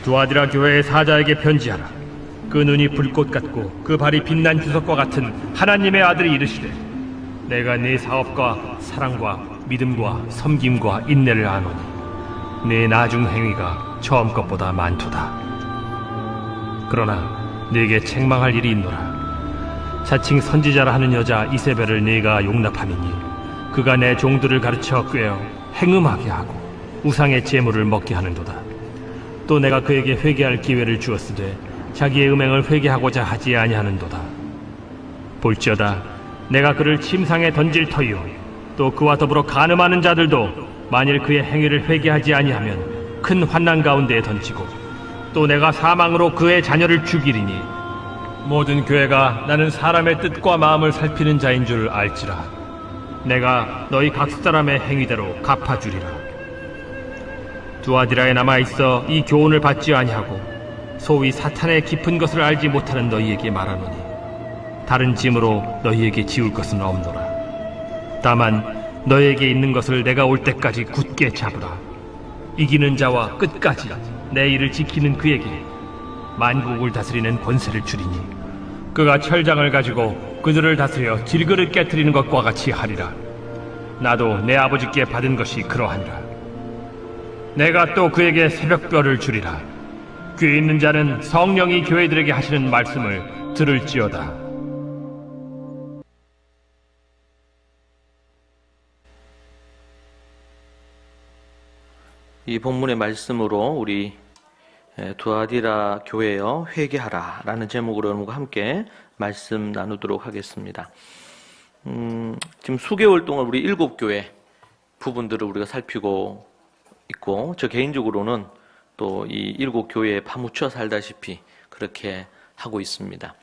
두아디라 교회의 사자에게 편지하라. 그 눈이 불꽃 같고 그 발이 빛난 주석과 같은 하나님의 아들이 이르시되, 내가 네 사업과 사랑과 믿음과 섬김과 인내를 아노니 네 나중 행위가 처음 것보다 많도다. 그러나 네게 책망할 일이 있노라. 자칭 선지자라 하는 여자 이세벨을 네가 용납함이니 그가 내 종들을 가르쳐 꾀어 행음하게 하고 우상의 제물을 먹게 하는도다. 또 내가 그에게 회개할 기회를 주었으되 자기의 음행을 회개하고자 하지 아니하는도다. 볼지어다, 내가 그를 침상에 던질 터이요 또 그와 더불어 간음하는 자들도 만일 그의 행위를 회개하지 아니하면 큰 환난 가운데에 던지고, 또 내가 사망으로 그의 자녀를 죽이리니 모든 교회가 나는 사람의 뜻과 마음을 살피는 자인 줄 알지라. 내가 너희 각 사람의 행위대로 갚아주리라. 두아디라에 남아있어 이 교훈을 받지 아니하고 소위 사탄의 깊은 것을 알지 못하는 너희에게 말하노니 다른 짐으로 너희에게 지울 것은 없노라. 다만 너희에게 있는 것을 내가 올 때까지 굳게 잡으라. 이기는 자와 끝까지 내 일을 지키는 그에게 만국을 다스리는 권세를 주리니 그가 철장을 가지고 그들을 다스려 질그릇 깨트리는 것과 같이 하리라. 나도 내 아버지께 받은 것이 그러하니라. 내가 또 그에게 새벽별을 주리라. 귀 있는 자는 성령이 교회들에게 하시는 말씀을 들을지어다. 이 본문의 말씀으로 우리 두아디라 교회여 회개하라 라는 제목으로 여러분과 함께 말씀 나누도록 하겠습니다. 지금 수개월 동안 우리 7교회 부분들을 우리가 살피고 있고, 저 개인적으로는 또 이 7교회에 파묻혀 살다시피 그렇게 하고 있습니다.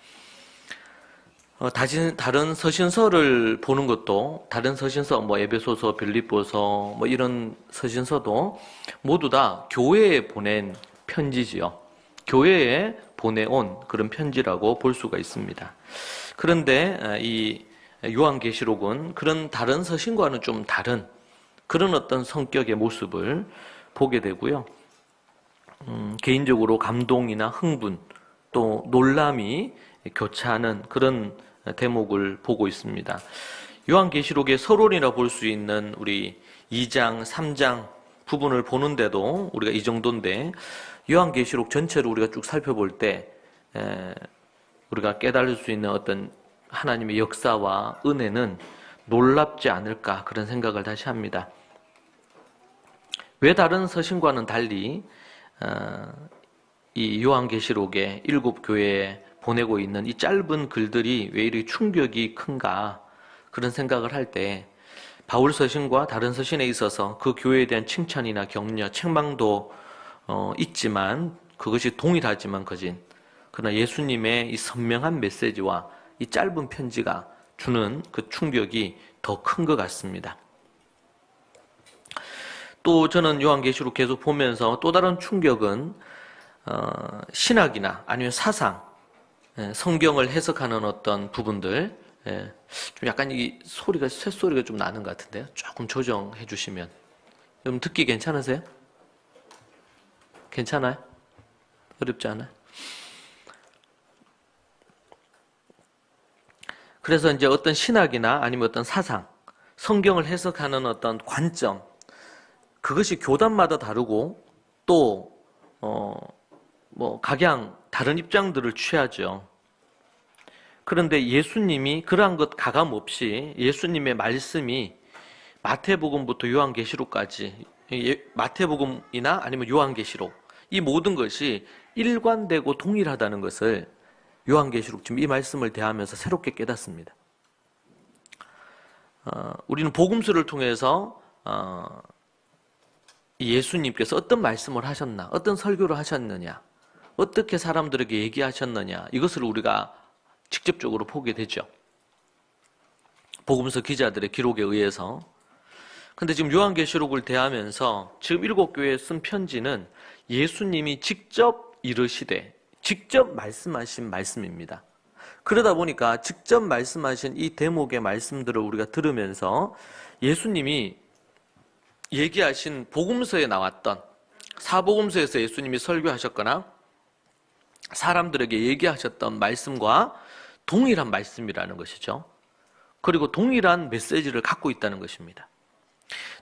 다른 서신서를 보는 것도, 다른 서신서, 에베소서, 빌립보서, 이런 서신서도 모두 다 교회에 보낸 편지지요. 교회에 보내온 그런 편지라고 볼 수가 있습니다. 그런데 이 요한계시록은 그런 다른 서신과는 좀 다른 그런 어떤 성격의 모습을 보게 되고요. 개인적으로 감동이나 흥분, 또 놀람이 교차하는 그런 대목을 보고 있습니다. 요한계시록의 서론이라 볼 수 있는 우리 2장, 3장 부분을 보는데도 우리가 이 정도인데, 요한계시록 전체를 우리가 쭉 살펴볼 때 우리가 깨달을 수 있는 어떤 하나님의 역사와 은혜는 놀랍지 않을까, 그런 생각을 다시 합니다. 왜 다른 서신과는 달리 이 요한계시록의 7교회에 보내고 있는 이 짧은 글들이 왜 이리 충격이 큰가, 그런 생각을 할 때 바울 서신과 다른 서신에 있어서 그 교회에 대한 칭찬이나 격려, 책망도 있지만 그것이 동일하지만 거진, 그러나 예수님의 이 선명한 메시지와 이 짧은 편지가 주는 그 충격이 더 큰 것 같습니다. 또 저는 요한계시록 계속 보면서 또 다른 충격은 신학이나 아니면 사상, 성경을 해석하는 어떤 부분들, 좀 약간 이 소리가, 쇳소리가 좀 나는 것 같은데요. 조금 조정해 주시면. 여러분 듣기 괜찮으세요? 괜찮아요? 어렵지 않아요? 그래서 이제 어떤 신학이나 아니면 어떤 사상, 성경을 해석하는 어떤 관점, 그것이 교단마다 다르고 또 각양 다른 입장들을 취하죠. 그런데 예수님이 그러한 것 가감 없이 예수님의 말씀이 마태복음부터 요한계시록까지, 마태복음이나 아니면 요한계시록, 이 모든 것이 일관되고 동일하다는 것을 요한계시록 지금 이 말씀을 대하면서 새롭게 깨닫습니다. 우리는 복음서를 통해서 예수님께서 어떤 말씀을 하셨나, 어떤 설교를 하셨느냐, 어떻게 사람들에게 얘기하셨느냐, 이것을 우리가 직접적으로 보게 되죠. 복음서 기자들의 기록에 의해서. 근데 지금 요한계시록을 대하면서 지금 7교회에 쓴 편지는 예수님이 직접 이르시되 직접 말씀하신 말씀입니다. 그러다 보니까 직접 말씀하신 이 대목의 말씀들을 우리가 들으면서 예수님이 얘기하신 복음서에 나왔던 사복음서에서 예수님이 설교하셨거나 사람들에게 얘기하셨던 말씀과 동일한 말씀이라는 것이죠. 그리고 동일한 메시지를 갖고 있다는 것입니다.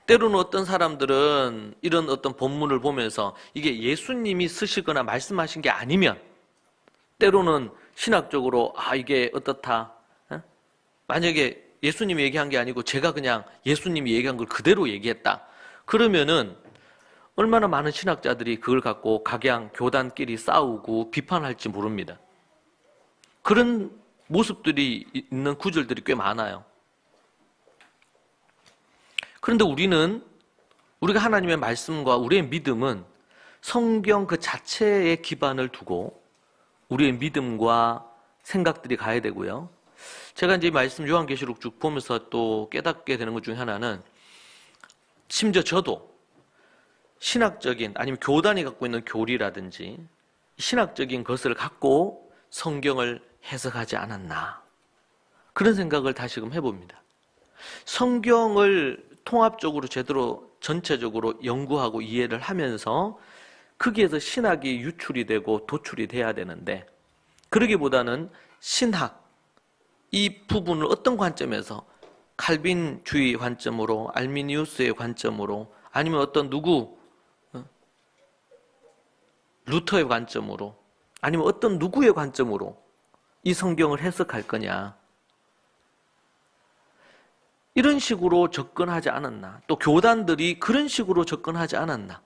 때로는 어떤 사람들은 이런 어떤 본문을 보면서 이게 예수님이 쓰시거나 말씀하신 게 아니면 때로는 신학적으로 이게 어떻다. 만약에 예수님이 얘기한 게 아니고 제가 그냥 예수님이 얘기한 걸 그대로 얘기했다. 그러면은 얼마나 많은 신학자들이 그걸 갖고 각양 교단끼리 싸우고 비판할지 모릅니다. 그런 모습들이 있는 구절들이 꽤 많아요. 그런데 우리가 하나님의 말씀과 우리의 믿음은 성경 그 자체에 기반을 두고 우리의 믿음과 생각들이 가야 되고요. 제가 이제 이 말씀 요한계시록 쭉 보면서 또 깨닫게 되는 것 중에 하나는 심지어 저도 신학적인 아니면 교단이 갖고 있는 교리라든지 신학적인 것을 갖고 성경을 해석하지 않았나 그런 생각을 다시금 해봅니다. 성경을 통합적으로 제대로 전체적으로 연구하고 이해를 하면서 거기에서 신학이 유출이 되고 도출이 돼야 되는데 그러기보다는 신학 이 부분을 어떤 관점에서 칼빈주의 관점으로 알미니우스의 관점으로 아니면 어떤 루터의 관점으로 아니면 어떤 누구의 관점으로 이 성경을 해석할 거냐 이런 식으로 접근하지 않았나 또 교단들이 그런 식으로 접근하지 않았나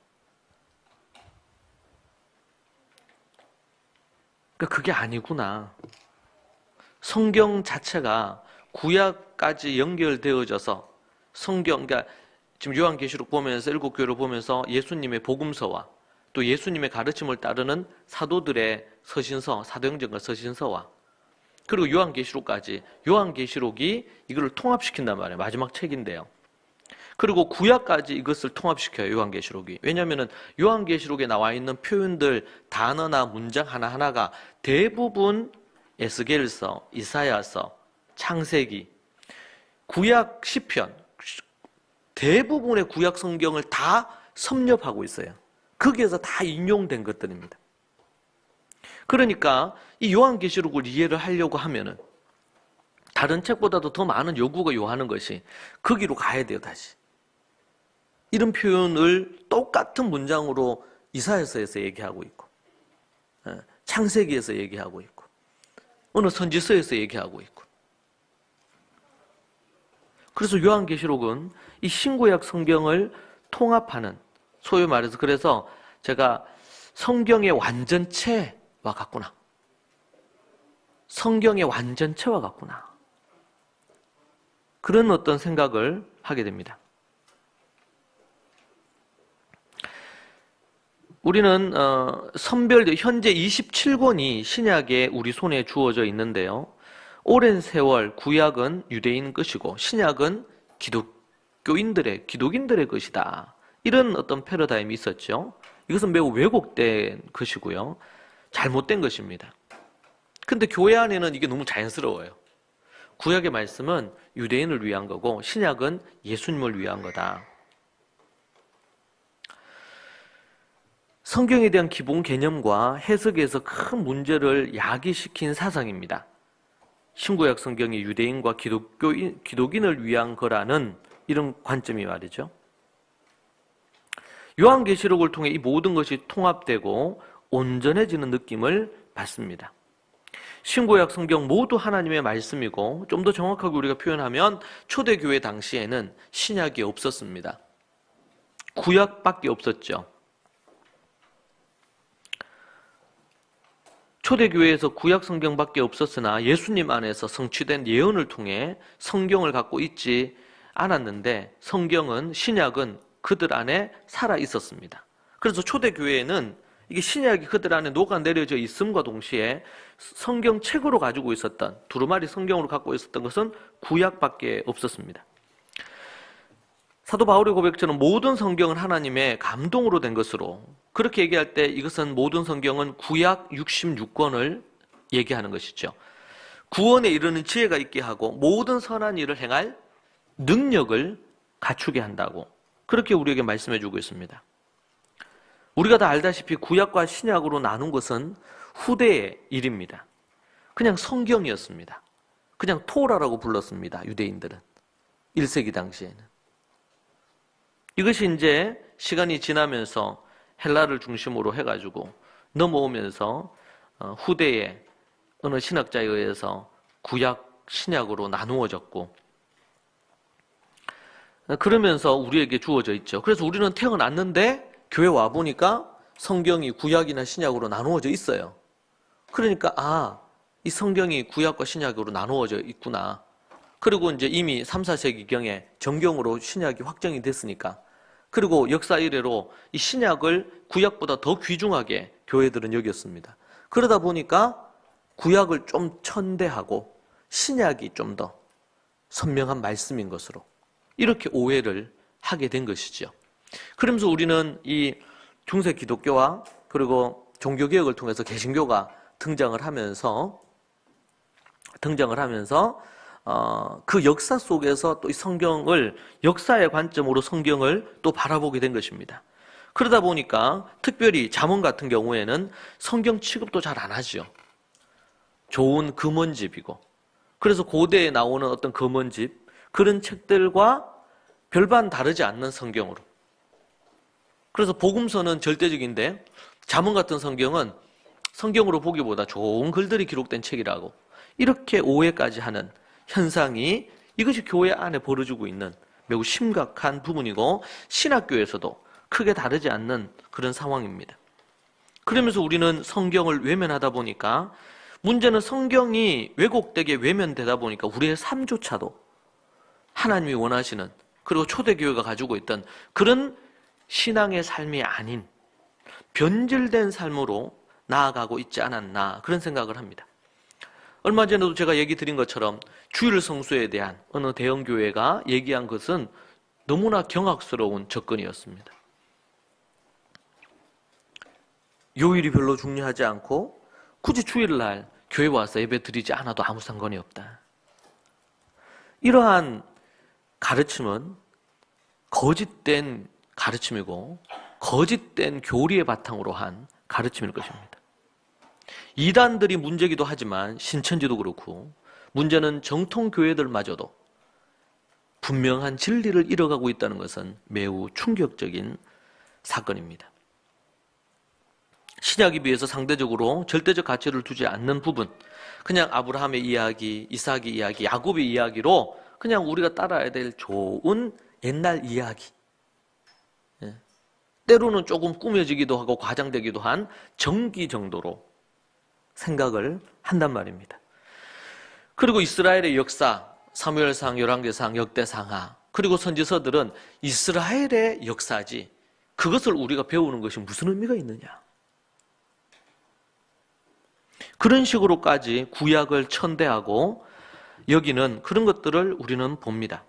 그러니까 그게 아니구나. 성경 자체가 구약까지 연결되어져서 그러니까 지금 요한계시록 보면서 일곱 교회를 보면서 예수님의 복음서와 또 예수님의 가르침을 따르는 사도들의 서신서, 사도행전과 서신서와 그리고 요한계시록까지 요한계시록이 이걸 통합시킨단 말이에요. 마지막 책인데요. 그리고 구약까지 이것을 통합시켜요. 요한계시록이. 왜냐하면 요한계시록에 나와 있는 표현들, 단어나 문장 하나하나가 대부분 에스겔서, 이사야서, 창세기, 구약 시편 대부분의 구약 성경을 다 섭렵하고 있어요. 거기에서 다 인용된 것들입니다. 그러니까 이 요한계시록을 이해를 하려고 하면은 다른 책보다도 더 많은 요구가 요하는 것이 거기로 가야 돼요. 다시. 이런 표현을 똑같은 문장으로 이사야서에서 얘기하고 있고 창세기에서 얘기하고 있고 어느 선지서에서 얘기하고 있고 그래서 요한계시록은 이 신구약 성경을 통합하는 소위 말해서 그래서 제가 성경의 완전체와 같구나. 성경의 완전체와 같구나. 그런 어떤 생각을 하게 됩니다. 우리는 현재 27권이 신약에 우리 손에 주어져 있는데요. 오랜 세월 구약은 유대인 것이고 신약은 기독인들의 것이다. 이런 어떤 패러다임이 있었죠. 이것은 매우 왜곡된 것이고요. 잘못된 것입니다. 근데 교회 안에는 이게 너무 자연스러워요. 구약의 말씀은 유대인을 위한 거고 신약은 예수님을 위한 거다. 성경에 대한 기본 개념과 해석에서 큰 문제를 야기시킨 사상입니다. 신구약 성경이 유대인과 기독인을 위한 거라는 이런 관점이 말이죠. 요한계시록을 통해 이 모든 것이 통합되고 온전해지는 느낌을 받습니다. 신구약 성경 모두 하나님의 말씀이고 좀 더 정확하게 우리가 표현하면 초대교회 당시에는 신약이 없었습니다. 구약밖에 없었죠. 초대교회에서 구약 성경밖에 없었으나 예수님 안에서 성취된 예언을 통해 성경을 갖고 있지 않았는데 성경은 신약은 그들 안에 살아 있었습니다. 그래서 초대교회에는 이게 신약이 그들 안에 녹아내려져 있음과 동시에 성경책으로 가지고 있었던 두루마리 성경으로 갖고 있었던 것은 구약밖에 없었습니다. 사도 바울의 고백처럼 모든 성경은 하나님의 감동으로 된 것으로 그렇게 얘기할 때 이것은 모든 성경은 구약 66권을 얘기하는 것이죠. 구원에 이르는 지혜가 있게 하고 모든 선한 일을 행할 능력을 갖추게 한다고 그렇게 우리에게 말씀해 주고 있습니다. 우리가 다 알다시피 구약과 신약으로 나눈 것은 후대의 일입니다. 그냥 성경이었습니다. 그냥 토라라고 불렀습니다. 유대인들은 1세기 당시에는. 이것이 이제 시간이 지나면서 헬라를 중심으로 해가지고 넘어오면서 후대의 어느 신학자에 의해서 구약, 신약으로 나누어졌고, 그러면서 우리에게 주어져 있죠. 그래서 우리는 태어났는데 교회 와보니까 성경이 구약이나 신약으로 나누어져 있어요. 그러니까 이 성경이 구약과 신약으로 나누어져 있구나. 그리고 이제 이미 3, 4세기경에 정경으로 신약이 확정이 됐으니까, 그리고 역사 이래로 이 신약을 구약보다 더 귀중하게 교회들은 여겼습니다. 그러다 보니까 구약을 좀 천대하고 신약이 좀 더 선명한 말씀인 것으로 이렇게 오해를 하게 된 것이죠. 그러면서 우리는 이 중세 기독교와 그리고 종교개혁을 통해서 개신교가 등장을 하면서 그 역사 속에서 또 이 성경을, 역사의 관점으로 성경을 또 바라보게 된 것입니다. 그러다 보니까 특별히 잠언 같은 경우에는 성경 취급도 잘 안 하죠. 좋은 금원집이고, 그래서 고대에 나오는 어떤 금원집, 그런 책들과 별반 다르지 않는 성경으로. 그래서 복음서는 절대적인데 잠언 같은 성경은 성경으로 보기보다 좋은 글들이 기록된 책이라고, 이렇게 오해까지 하는 현상이, 이것이 교회 안에 벌어지고 있는 매우 심각한 부분이고 신학교에서도 크게 다르지 않는 그런 상황입니다. 그러면서 우리는 성경을 외면하다 보니까, 문제는 성경이 왜곡되게 외면되다 보니까 우리의 삶조차도 하나님이 원하시는, 그리고 초대교회가 가지고 있던 그런 신앙의 삶이 아닌 변질된 삶으로 나아가고 있지 않았나, 그런 생각을 합니다. 얼마 전에도 제가 얘기 드린 것처럼 주일 성수에 대한 어느 대형교회가 얘기한 것은 너무나 경악스러운 접근이었습니다. 요일이 별로 중요하지 않고 굳이 주일날 교회 와서 예배 드리지 않아도 아무 상관이 없다. 이러한 가르침은 거짓된 가르침이고 거짓된 교리의 바탕으로 한 가르침일 것입니다. 이단들이 문제기도 하지만 신천지도 그렇고, 문제는 정통교회들마저도 분명한 진리를 잃어가고 있다는 것은 매우 충격적인 사건입니다. 신약에 비해서 상대적으로 절대적 가치를 두지 않는 부분, 그냥 아브라함의 이야기, 이삭의 이야기, 야곱의 이야기로 그냥 우리가 따라야 될 좋은 옛날 이야기, 때로는 조금 꾸며지기도 하고 과장되기도 한 정기 정도로 생각을 한단 말입니다. 그리고 이스라엘의 역사, 사무엘상, 열왕기상, 역대상하, 그리고 선지서들은 이스라엘의 역사지, 그것을 우리가 배우는 것이 무슨 의미가 있느냐, 그런 식으로까지 구약을 천대하고 여기는 그런 것들을 우리는 봅니다.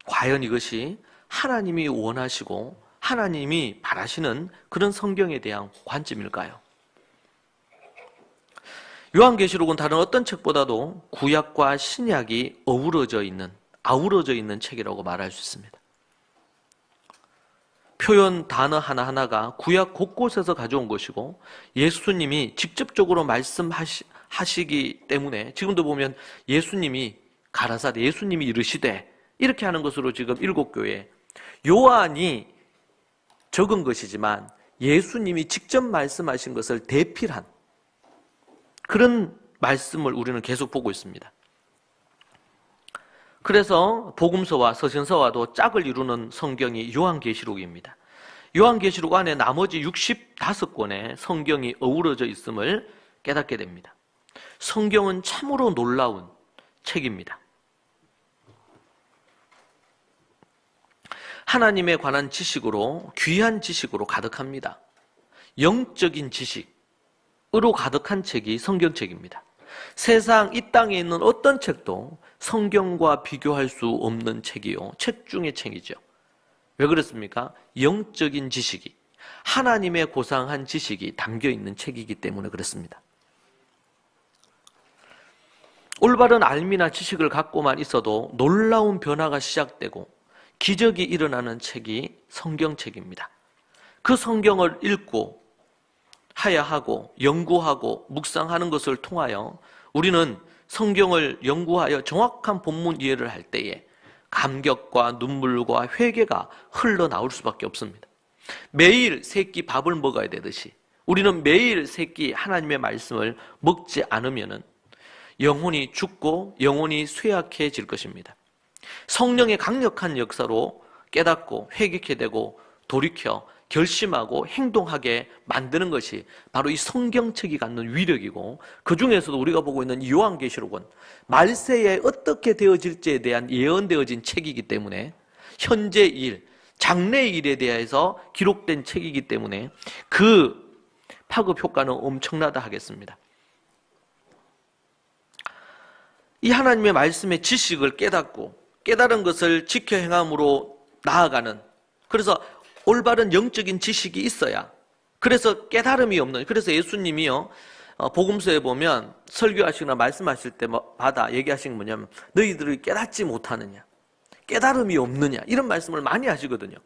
과연 이것이 하나님이 원하시고 하나님이 바라시는 그런 성경에 대한 관점일까요? 요한계시록은 다른 어떤 책보다도 구약과 신약이 아우러져 있는 책이라고 말할 수 있습니다. 표현 단어 하나하나가 구약 곳곳에서 가져온 것이고, 예수님이 직접적으로 말씀하시기 때문에 지금도 보면 예수님이 가라사대, 예수님이 이르시되, 이렇게 하는 것으로 지금 7교회, 요한이 적은 것이지만 예수님이 직접 말씀하신 것을 대필한 그런 말씀을 우리는 계속 보고 있습니다. 그래서 복음서와 서신서와도 짝을 이루는 성경이 요한계시록입니다. 요한계시록 안에 나머지 65권의 성경이 어우러져 있음을 깨닫게 됩니다. 성경은 참으로 놀라운 책입니다. 하나님에 관한 지식으로, 귀한 지식으로 가득합니다. 영적인 지식으로 가득한 책이 성경책입니다. 세상 이 땅에 있는 어떤 책도 성경과 비교할 수 없는 책이요, 책 중의 책이죠. 왜 그렇습니까? 영적인 지식이, 하나님의 고상한 지식이 담겨있는 책이기 때문에 그렇습니다. 올바른 알미나 지식을 갖고만 있어도 놀라운 변화가 시작되고 기적이 일어나는 책이 성경책입니다. 그 성경을 읽고 하야하고 연구하고 묵상하는 것을 통하여 우리는 성경을 연구하여 정확한 본문 이해를 할 때에 감격과 눈물과 회개가 흘러나올 수밖에 없습니다. 매일 세 끼 밥을 먹어야 되듯이 우리는 매일 세 끼 하나님의 말씀을 먹지 않으면 영혼이 죽고 영혼이 쇠약해질 것입니다. 성령의 강력한 역사로 깨닫고 회개케 되고 돌이켜 결심하고 행동하게 만드는 것이 바로 이 성경책이 갖는 위력이고, 그 중에서도 우리가 보고 있는 요한계시록은 말세에 어떻게 되어질지에 대한 예언되어진 책이기 때문에, 현재 일, 장래 일에 대해서 기록된 책이기 때문에 그 파급 효과는 엄청나다 하겠습니다. 이 하나님의 말씀의 지식을 깨닫고 깨달은 것을 지켜 행함으로 나아가는, 그래서 올바른 영적인 지식이 있어야, 그래서 깨달음이 없는, 그래서 예수님이요 복음서에 보면 설교하시거나 말씀하실 때마다 얘기하신 게 뭐냐면 너희들이 깨닫지 못하느냐, 깨달음이 없느냐, 이런 말씀을 많이 하시거든요.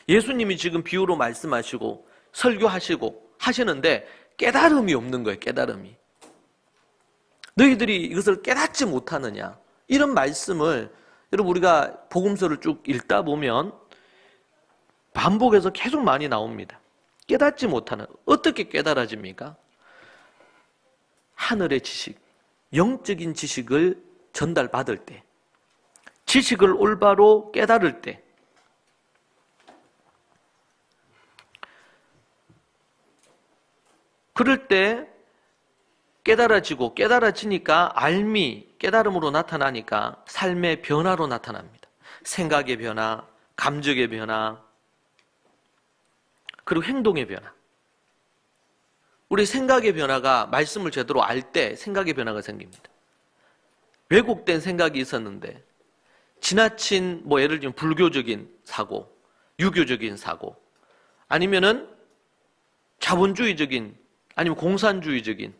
예수님이 지금 비유로 말씀하시고 설교하시고 하시는데 깨달음이 없는 거예요. 깨달음이. 너희들이 이것을 깨닫지 못하느냐, 이런 말씀을 여러분 우리가 복음서를 쭉 읽다 보면 반복해서 계속 많이 나옵니다. 깨닫지 못하는, 어떻게 깨달아집니까? 하늘의 지식, 영적인 지식을 전달받을 때, 지식을 올바로 깨달을 때, 그럴 때 깨달아지고, 깨달아지니까 알미, 깨달음으로 나타나니까 삶의 변화로 나타납니다. 생각의 변화, 감정의 변화, 그리고 행동의 변화. 우리 생각의 변화가 말씀을 제대로 알 때 생각의 변화가 생깁니다. 왜곡된 생각이 있었는데 지나친 예를 들면 불교적인 사고, 유교적인 사고, 아니면은 자본주의적인, 아니면 공산주의적인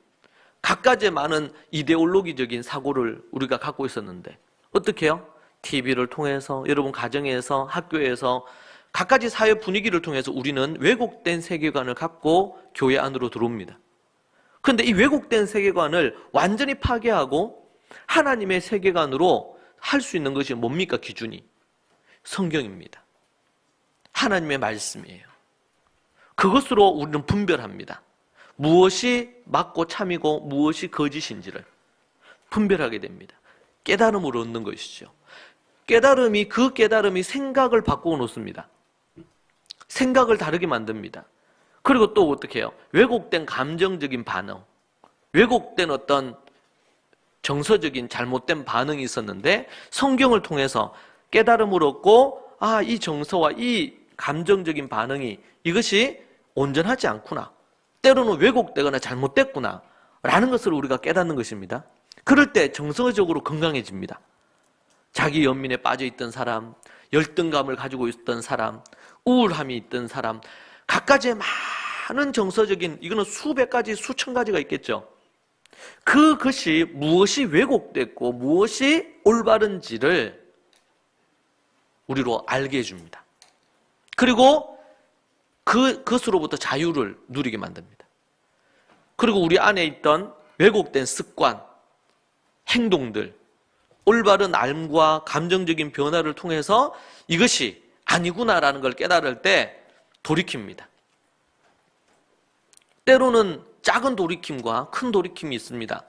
각가지의 많은 이데올로기적인 사고를 우리가 갖고 있었는데 어떻게 해요? TV를 통해서, 여러분 가정에서, 학교에서 각가지 사회 분위기를 통해서 우리는 왜곡된 세계관을 갖고 교회 안으로 들어옵니다. 그런데 이 왜곡된 세계관을 완전히 파괴하고 하나님의 세계관으로 할 수 있는 것이 뭡니까? 기준이 성경입니다. 하나님의 말씀이에요. 그것으로 우리는 분별합니다. 무엇이 맞고 참이고 무엇이 거짓인지를 분별하게 됩니다. 깨달음을 얻는 것이죠. 그 깨달음이 생각을 바꾸어 놓습니다. 생각을 다르게 만듭니다. 그리고 또 어떻게 해요? 왜곡된 감정적인 반응, 왜곡된 어떤 정서적인 잘못된 반응이 있었는데 성경을 통해서 깨달음을 얻고, 이 정서와 이 감정적인 반응이 이것이 온전하지 않구나, 때로는 왜곡되거나 잘못됐구나 라는 것을 우리가 깨닫는 것입니다. 그럴 때 정서적으로 건강해집니다. 자기 연민에 빠져있던 사람, 열등감을 가지고 있던 사람, 우울함이 있던 사람, 각가지의 많은 정서적인, 이거는 수백 가지, 수천 가지가 있겠죠. 그것이 무엇이 왜곡됐고 무엇이 올바른지를 우리로 알게 해줍니다. 그리고 그것으로부터 자유를 누리게 만듭니다. 그리고 우리 안에 있던 왜곡된 습관, 행동들, 올바른 알과 감정적인 변화를 통해서 이것이 아니구나라는 걸 깨달을 때 돌이킵니다. 때로는 작은 돌이킴과 큰 돌이킴이 있습니다.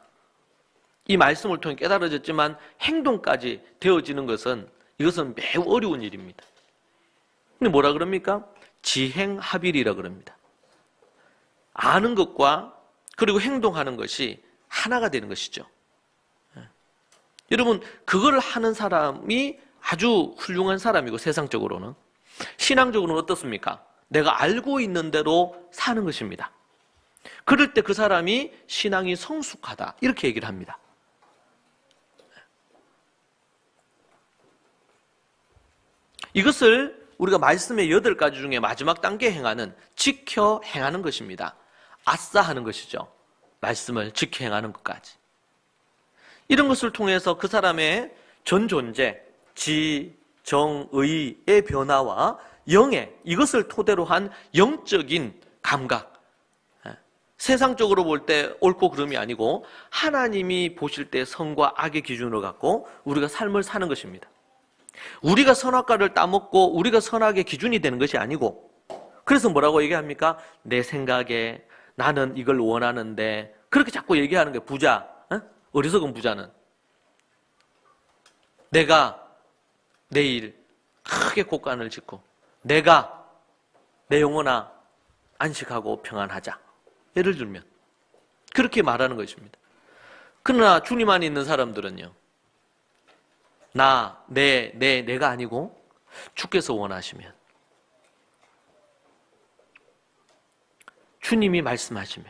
이 말씀을 통해 깨달아졌지만 행동까지 되어지는 것은, 이것은 매우 어려운 일입니다. 근데 뭐라 그럽니까? 지행합일이라 그럽니다. 아는 것과 그리고 행동하는 것이 하나가 되는 것이죠. 여러분, 그걸 하는 사람이 아주 훌륭한 사람이고, 세상적으로는. 신앙적으로는 어떻습니까? 내가 알고 있는 대로 사는 것입니다. 그럴 때 그 사람이 신앙이 성숙하다, 이렇게 얘기를 합니다. 이것을 우리가 말씀의 8가지 중에 마지막 단계에 행하는, 지켜 행하는 것입니다. 아싸 하는 것이죠. 말씀을 지켜 행하는 것까지. 이런 것을 통해서 그 사람의 전 존재, 지, 정, 의의 변화와 영의 이것을 토대로 한 영적인 감각, 세상적으로 볼 때 옳고 그름이 아니고 하나님이 보실 때 선과 악의 기준으로 갖고 우리가 삶을 사는 것입니다. 우리가 선악과를 따먹고 우리가 선악의 기준이 되는 것이 아니고, 그래서 뭐라고 얘기합니까? 내 생각에 나는 이걸 원하는데, 그렇게 자꾸 얘기하는 게 부자, 어리석은 부자는 내가 내일 크게 곡간을 짓고 내가 내 영혼아 안식하고 평안하자, 예를 들면 그렇게 말하는 것입니다. 그러나 주님 안에 있는 사람들은요, 내가 아니고 주께서 원하시면, 주님이 말씀하시면,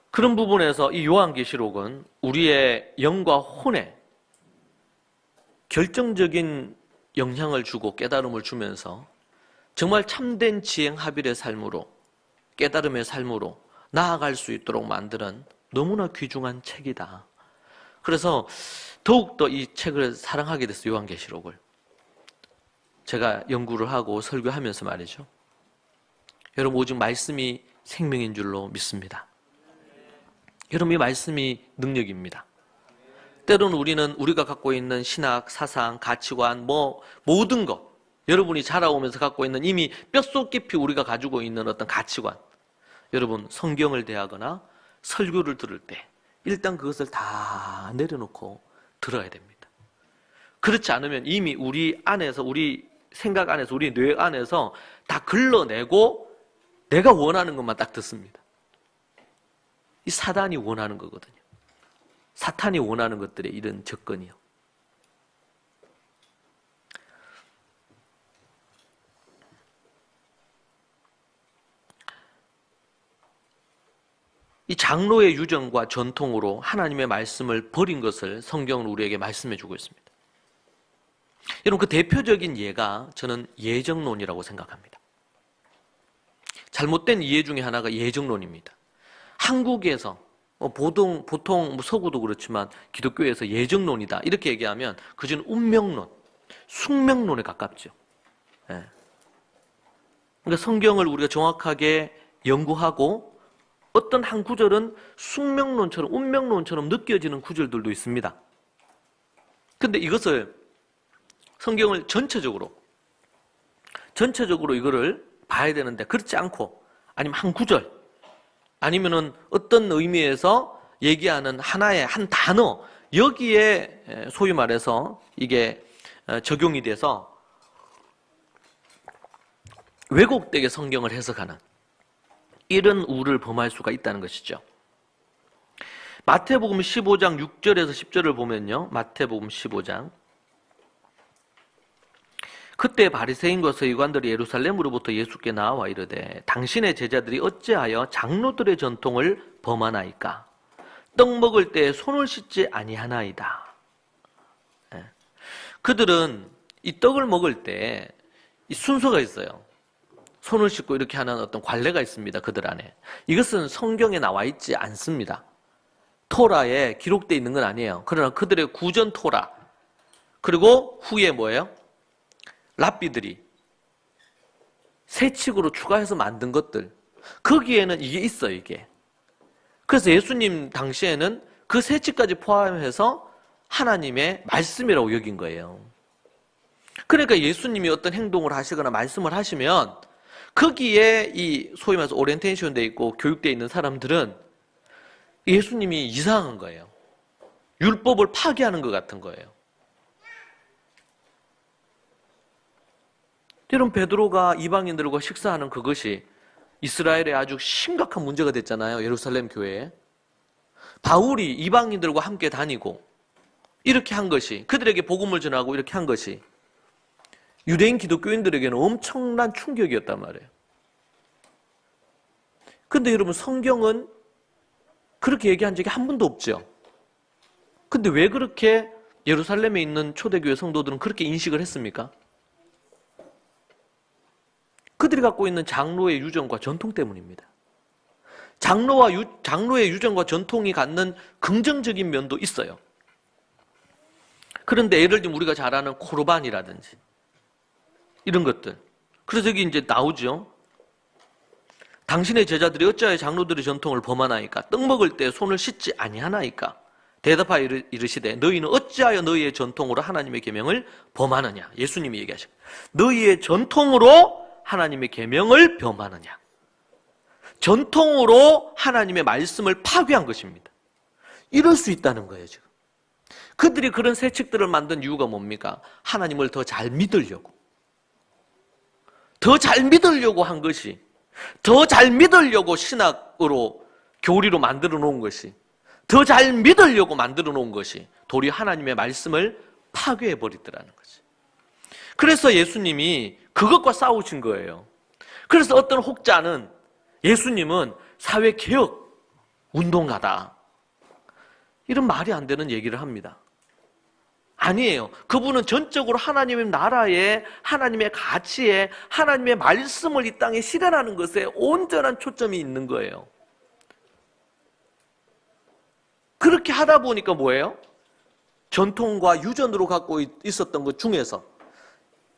그런 부분에서 이 요한계시록은 우리의 영과 혼에 결정적인 영향을 주고 깨달음을 주면서 정말 참된 지행합일의 삶으로, 깨달음의 삶으로 나아갈 수 있도록 만드는 너무나 귀중한 책이다. 그래서 더욱더 이 책을 사랑하게 됐어요. 요한계시록을 제가 연구를 하고 설교하면서 말이죠. 여러분, 오직 말씀이 생명인 줄로 믿습니다. 여러분, 이 말씀이 능력입니다. 때로는 우리는 우리가 갖고 있는 신학, 사상, 가치관, 모든 것, 여러분이 자라오면서 갖고 있는 이미 뼛속 깊이 우리가 가지고 있는 어떤 가치관, 여러분, 성경을 대하거나 설교를 들을 때 일단 그것을 다 내려놓고 들어야 됩니다. 그렇지 않으면 이미 우리 안에서, 우리 생각 안에서, 우리 뇌 안에서 다 걸러내고 내가 원하는 것만 딱 듣습니다. 이 사단이 원하는 거거든요. 사탄이 원하는 것들의 이런 접근이요. 이 장로의 유전과 전통으로 하나님의 말씀을 버린 것을 성경은 우리에게 말씀해 주고 있습니다. 여러분, 그 대표적인 예가 저는 예정론이라고 생각합니다. 잘못된 이해 중에 하나가 예정론입니다. 한국에서 보통 서구도 그렇지만 기독교에서 예정론이다 이렇게 얘기하면 그전 운명론, 숙명론에 가깝죠. 예. 그러니까 성경을 우리가 정확하게 연구하고 어떤 한 구절은 숙명론처럼, 운명론처럼 느껴지는 구절들도 있습니다. 근데 이것을, 성경을 전체적으로 이거를 봐야 되는데 그렇지 않고, 아니면 한 구절, 아니면은 어떤 의미에서 얘기하는 하나의 한 단어, 여기에 소위 말해서 이게 적용이 돼서 왜곡되게 성경을 해석하는 이런 우를 범할 수가 있다는 것이죠. 마태복음 15장 6절에서 10절을 보면요. 마태복음 15장. 그때 바리새인과 서기관들이 예루살렘으로부터 예수께 나와 이르되 당신의 제자들이 어찌하여 장로들의 전통을 범하나이까? 떡 먹을 때 손을 씻지 아니하나이다. 그들은 이 떡을 먹을 때 이 순서가 있어요. 손을 씻고 이렇게 하는 어떤 관례가 있습니다. 그들 안에. 이것은 성경에 나와 있지 않습니다. 토라에 기록되어 있는 건 아니에요. 그러나 그들의 구전 토라, 그리고 후에 뭐예요? 랍비들이 세칙으로 추가해서 만든 것들, 거기에는 이게 있어요. 이게. 그래서 예수님 당시에는 그 세칙까지 포함해서 하나님의 말씀이라고 여긴 거예요. 그러니까 예수님이 어떤 행동을 하시거나 말씀을 하시면 거기에 이 소위 말해서 오리엔테이션 돼 있고 교육되어 있는 사람들은 예수님이 이상한 거예요. 율법을 파괴하는 것 같은 거예요. 여러분, 베드로가 이방인들과 식사하는 그것이 이스라엘에 아주 심각한 문제가 됐잖아요. 예루살렘 교회에. 바울이 이방인들과 함께 다니고 이렇게 한 것이, 그들에게 복음을 전하고 이렇게 한 것이 유대인 기독교인들에게는 엄청난 충격이었단 말이에요. 근데 여러분, 성경은 그렇게 얘기한 적이 한 번도 없죠. 근데 왜 그렇게 예루살렘에 있는 초대교회 성도들은 그렇게 인식을 했습니까? 그들이 갖고 있는 장로의 유전과 전통 때문입니다. 장로의 유전과 전통이 갖는 긍정적인 면도 있어요. 그런데 예를 들면 우리가 잘 아는 코르반이라든지 이런 것들. 그래서 여기 이제 나오죠. 당신의 제자들이 어찌하여 장로들의 전통을 범하나이까? 떡 먹을 때 손을 씻지 아니하나이까? 대답하여 이르시되 너희는 어찌하여 너희의 전통으로 하나님의 계명을 범하느냐? 예수님이 얘기하시고 너희의 전통으로 하나님의 계명을 범하느냐? 전통으로 하나님의 말씀을 파괴한 것입니다. 이럴 수 있다는 거예요, 지금. 그들이 그런 새 책들을 만든 이유가 뭡니까? 하나님을 더 잘 믿으려고. 더 잘 믿으려고 한 것이, 더 잘 믿으려고 신학으로, 교리로 만들어 놓은 것이, 더 잘 믿으려고 만들어 놓은 것이 도리어 하나님의 말씀을 파괴해 버리더라는 거지. 그래서 예수님이 그것과 싸우신 거예요. 그래서 어떤 혹자는 예수님은 사회개혁 운동가다, 이런 말이 안 되는 얘기를 합니다. 아니에요. 그분은 전적으로 하나님의 나라에, 하나님의 가치에, 하나님의 말씀을 이 땅에 실현하는 것에 온전한 초점이 있는 거예요. 그렇게 하다 보니까 뭐예요? 전통과 유전으로 갖고 있었던 것 중에서,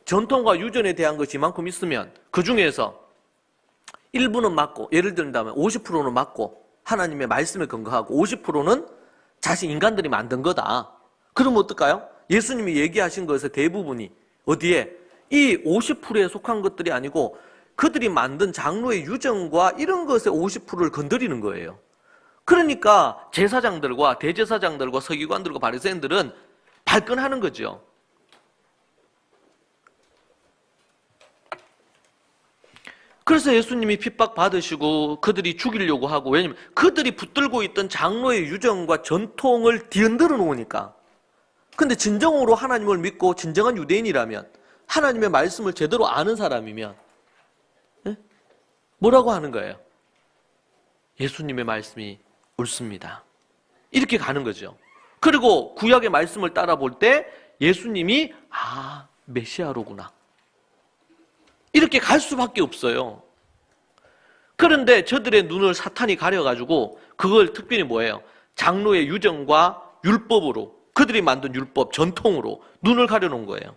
전통과 유전에 대한 것이 이만큼 있으면 그 중에서 일부는 맞고, 예를 들면 50%는 맞고 하나님의 말씀에 근거하고 50%는 자신 인간들이 만든 거다. 그러면 어떨까요? 예수님이 얘기하신 것의 대부분이 어디에? 이 50%에 속한 것들이 아니고 그들이 만든 장로의 유전과 이런 것의 50%를 건드리는 거예요. 그러니까 제사장들과 대제사장들과 서기관들과 바리새인들은 발끈하는 거죠. 그래서 예수님이 핍박받으시고 그들이 죽이려고 하고, 왜냐면 그들이 붙들고 있던 장로의 유전과 전통을 뒤흔들어 놓으니까. 근데 진정으로 하나님을 믿고 진정한 유대인이라면, 하나님의 말씀을 제대로 아는 사람이면 뭐라고 하는 거예요? 예수님의 말씀이 옳습니다, 이렇게 가는 거죠. 그리고 구약의 말씀을 따라 볼 때 예수님이 메시아로구나, 이렇게 갈 수밖에 없어요. 그런데 저들의 눈을 사탄이 가려가지고 그걸 특별히 뭐예요? 장로의 유전과 율법으로, 그들이 만든 율법, 전통으로 눈을 가려놓은 거예요.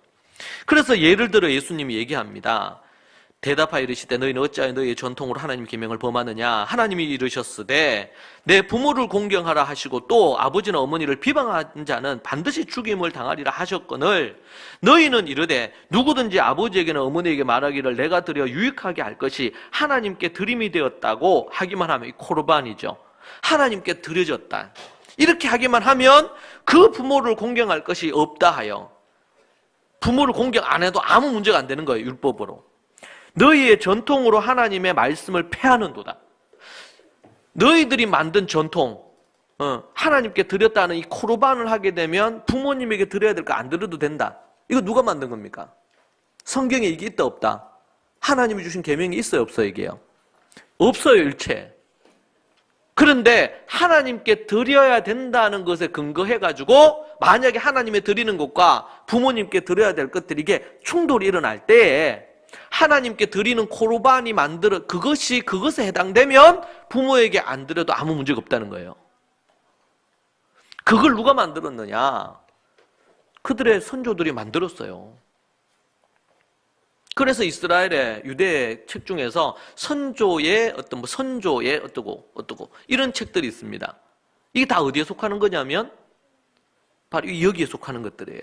그래서 예를 들어 예수님이 얘기합니다. 대답하여 이르시되 너희는 어찌하여 너희의 전통으로 하나님의 계명을 범하느냐? 하나님이 이르셨으되 내 부모를 공경하라 하시고 또 아버지나 어머니를 비방하는 자는 반드시 죽임을 당하리라 하셨거늘 너희는 이르되 누구든지 아버지에게나 어머니에게 말하기를 내가 드려 유익하게 할 것이 하나님께 드림이 되었다고 하기만 하면, 이 코르반이죠. 하나님께 드려졌다, 이렇게 하기만 하면 그 부모를 공경할 것이 없다 하여, 부모를 공경 안 해도 아무 문제가 안 되는 거예요, 율법으로. 너희의 전통으로 하나님의 말씀을 폐하는도다. 너희들이 만든 전통, 하나님께 드렸다는 이 코르반을 하게 되면 부모님에게 드려야 될 거 안 드려도 된다. 이거 누가 만든 겁니까? 성경에 이게 있다 없다? 하나님이 주신 계명이 있어요 없어요 이게요? 없어요, 일체. 그런데 하나님께 드려야 된다는 것에 근거해가지고 만약에 하나님에 드리는 것과 부모님께 드려야 될 것들이 이게 충돌이 일어날 때에 하나님께 드리는 코르반이 그것에 해당되면 부모에게 안 드려도 아무 문제가 없다는 거예요. 그걸 누가 만들었느냐? 그들의 선조들이 만들었어요. 그래서 이스라엘의 유대의 책 중에서 선조의 어떠고 이런 책들이 있습니다. 이게 다 어디에 속하는 거냐면 바로 여기에 속하는 것들이에요.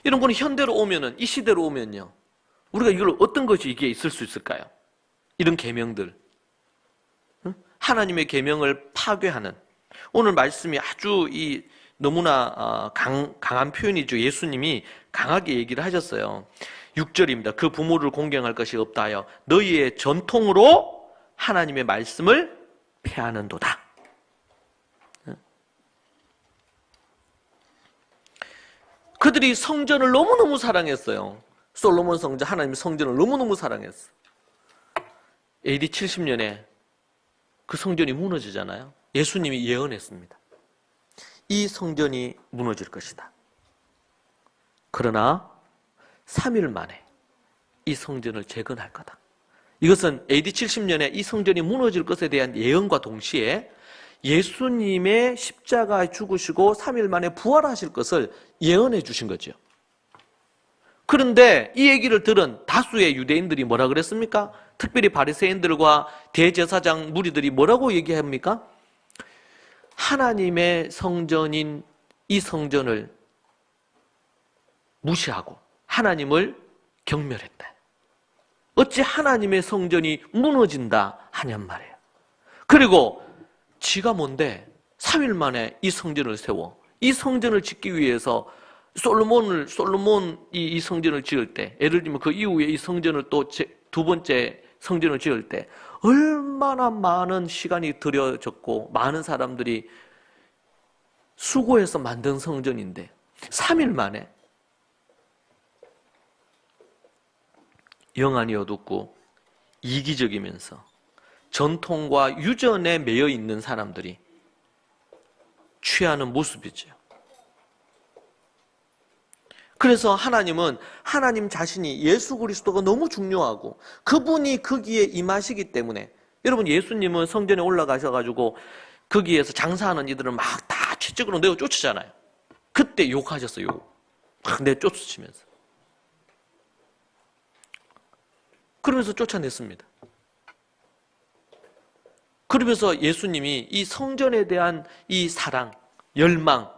이런 거는 현대로 오면은, 이 시대로 오면요, 우리가 이걸 어떤 것이 이게 있을 수 있을까요? 이런 계명들, 하나님의 계명을 파괴하는, 오늘 말씀이 아주 너무나 강한 표현이죠. 예수님이 강하게 얘기를 하셨어요. 6절입니다. 그 부모를 공경할 것이 없다 하여 너희의 전통으로 하나님의 말씀을 폐하는도다. 그들이 성전을 너무너무 사랑했어요. 솔로몬 성전, 하나님의 성전을 너무너무 사랑했어요. AD 70년에 그 성전이 무너지잖아요. 예수님이 예언했습니다. 이 성전이 무너질 것이다. 그러나 3일 만에 이 성전을 재건할 거다. 이것은 AD 70년에 이 성전이 무너질 것에 대한 예언과 동시에 예수님의 십자가에 죽으시고 3일 만에 부활하실 것을 예언해 주신 거죠. 그런데 이 얘기를 들은 다수의 유대인들이 뭐라 그랬습니까? 특별히 바리새인들과 대제사장 무리들이 뭐라고 얘기합니까? 하나님의 성전인 이 성전을 무시하고 하나님을 경멸했다. 어찌 하나님의 성전이 무너진다 하냔 말이에요. 그리고 지가 뭔데 3일 만에 이 성전을 세워 이 성전을 짓기 위해서 솔로몬이 이 성전을 지을 때, 예를 들면 그 이후에 이 성전을 또 두 번째 성전을 지을 때 얼마나 많은 시간이 들여졌고 많은 사람들이 수고해서 만든 성전인데 3일 만에 영안이 어둡고 이기적이면서 전통과 유전에 매여 있는 사람들이 취하는 모습이죠. 그래서 하나님은 하나님 자신이 예수 그리스도가 너무 중요하고 그분이 거기에 임하시기 때문에, 여러분 예수님은 성전에 올라가셔가지고 거기에서 장사하는 이들을 막 다 채찍으로 내어 쫓으잖아요. 그때 욕하셨어요. 막 내어 쫓으시면서. 그러면서 쫓아냈습니다. 그러면서 예수님이 이 성전에 대한 이 사랑, 열망,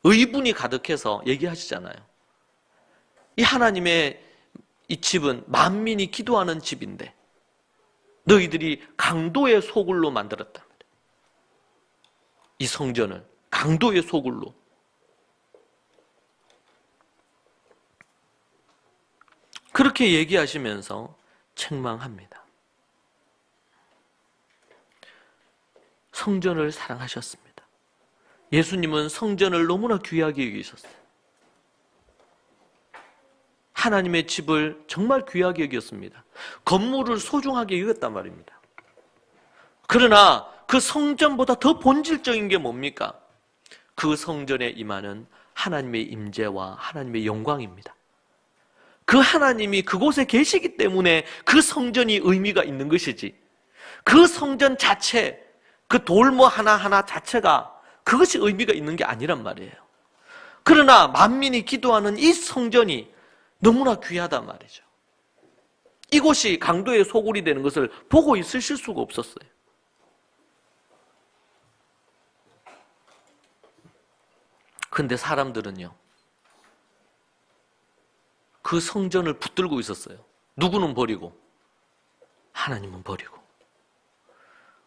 의분이 가득해서 얘기하시잖아요. 이 하나님의 이 집은 만민이 기도하는 집인데 너희들이 강도의 소굴로 만들었다. 이 성전을 강도의 소굴로. 그렇게 얘기하시면서 책망합니다. 성전을 사랑하셨습니다. 예수님은 성전을 너무나 귀하게 여기셨어요. 하나님의 집을 정말 귀하게 여겼습니다. 건물을 소중하게 여겼단 말입니다. 그러나 그 성전보다 더 본질적인 게 뭡니까? 그 성전에 임하는 하나님의 임재와 하나님의 영광입니다. 그 하나님이 그곳에 계시기 때문에 그 성전이 의미가 있는 것이지, 그 성전 자체, 그 돌모 하나하나 자체가 그것이 의미가 있는 게 아니란 말이에요. 그러나 만민이 기도하는 이 성전이 너무나 귀하단 말이죠. 이곳이 강도의 소굴이 되는 것을 보고 있으실 수가 없었어요. 그런데 사람들은요, 그 성전을 붙들고 있었어요. 누구는 버리고 하나님은 버리고.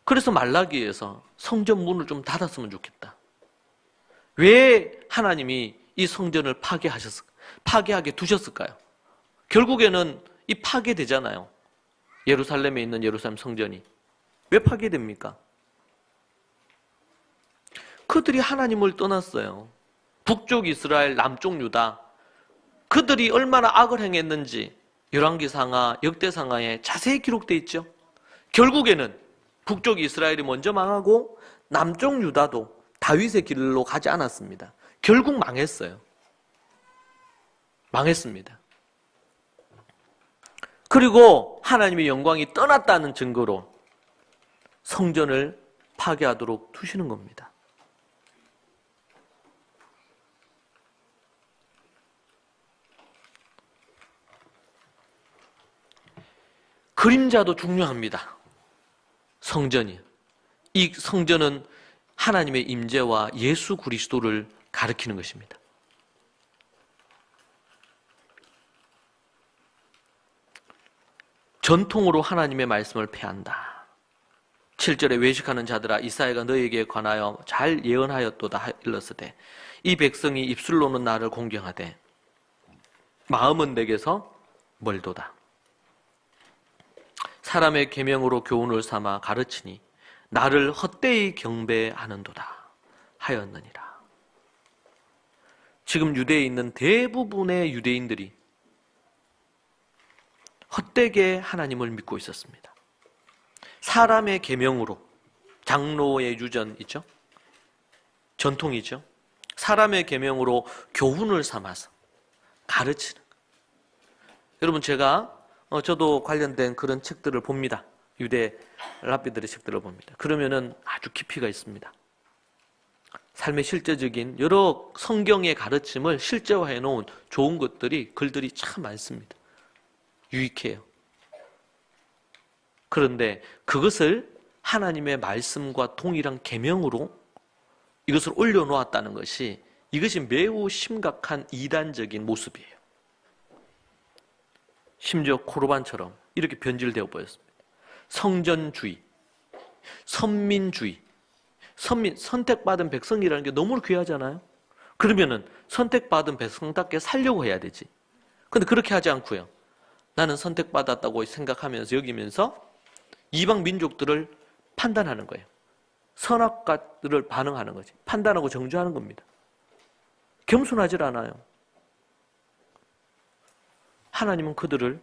그래서 말라기에서 성전 문을 좀 닫았으면 좋겠다. 왜 하나님이 이 성전을 파괴하게 두셨을까요? 결국에는 이 파괴되잖아요. 예루살렘에 있는 예루살렘 성전이. 왜 파괴됩니까? 그들이 하나님을 떠났어요. 북쪽 이스라엘, 남쪽 유다, 그들이 얼마나 악을 행했는지 열왕기상하, 역대상하에 자세히 기록되어 있죠. 결국에는 북쪽 이스라엘이 먼저 망하고 남쪽 유다도 다윗의 길로 가지 않았습니다. 결국 망했어요. 망했습니다. 그리고 하나님의 영광이 떠났다는 증거로 성전을 파괴하도록 두시는 겁니다. 그림자도 중요합니다. 성전이. 이 성전은 하나님의 임재와 예수 그리스도를 가리키는 것입니다. 전통으로 하나님의 말씀을 폐한다. 7절에 외식하는 자들아 이사야가 너에게 관하여 잘 예언하였도다 일렀으되 이 백성이 입술로는 나를 공경하되 마음은 내게서 멀도다. 사람의 계명으로 교훈을 삼아 가르치니 나를 헛되이 경배하는도다 하였느니라. 지금 유대에 있는 대부분의 유대인들이 헛되게 하나님을 믿고 있었습니다. 사람의 계명으로, 장로의 유전이죠, 전통이죠. 사람의 계명으로 교훈을 삼아서 가르치는. 여러분, 제가 저도 관련된 그런 책들을 봅니다. 유대 랍비들의 책들을 봅니다. 그러면은 아주 깊이가 있습니다. 삶의 실제적인 여러 성경의 가르침을 실제화해 놓은 좋은 것들이, 글들이 참 많습니다. 유익해요. 그런데 그것을 하나님의 말씀과 동일한 계명으로 이것을 올려놓았다는 것이, 이것이 매우 심각한 이단적인 모습이에요. 심지어 코르반처럼 이렇게 변질되어 버렸습니다. 성전주의, 선민주의, 선택받은 백성이라는 게 너무 귀하잖아요. 그러면은 선택받은 백성답게 살려고 해야 되지. 근데 그렇게 하지 않고요, 나는 선택받았다고 생각하면서 여기면서 이방 민족들을 판단하는 거예요. 선악과를 반응하는 거지. 판단하고 정죄하는 겁니다. 겸손하질 않아요. 하나님은 그들을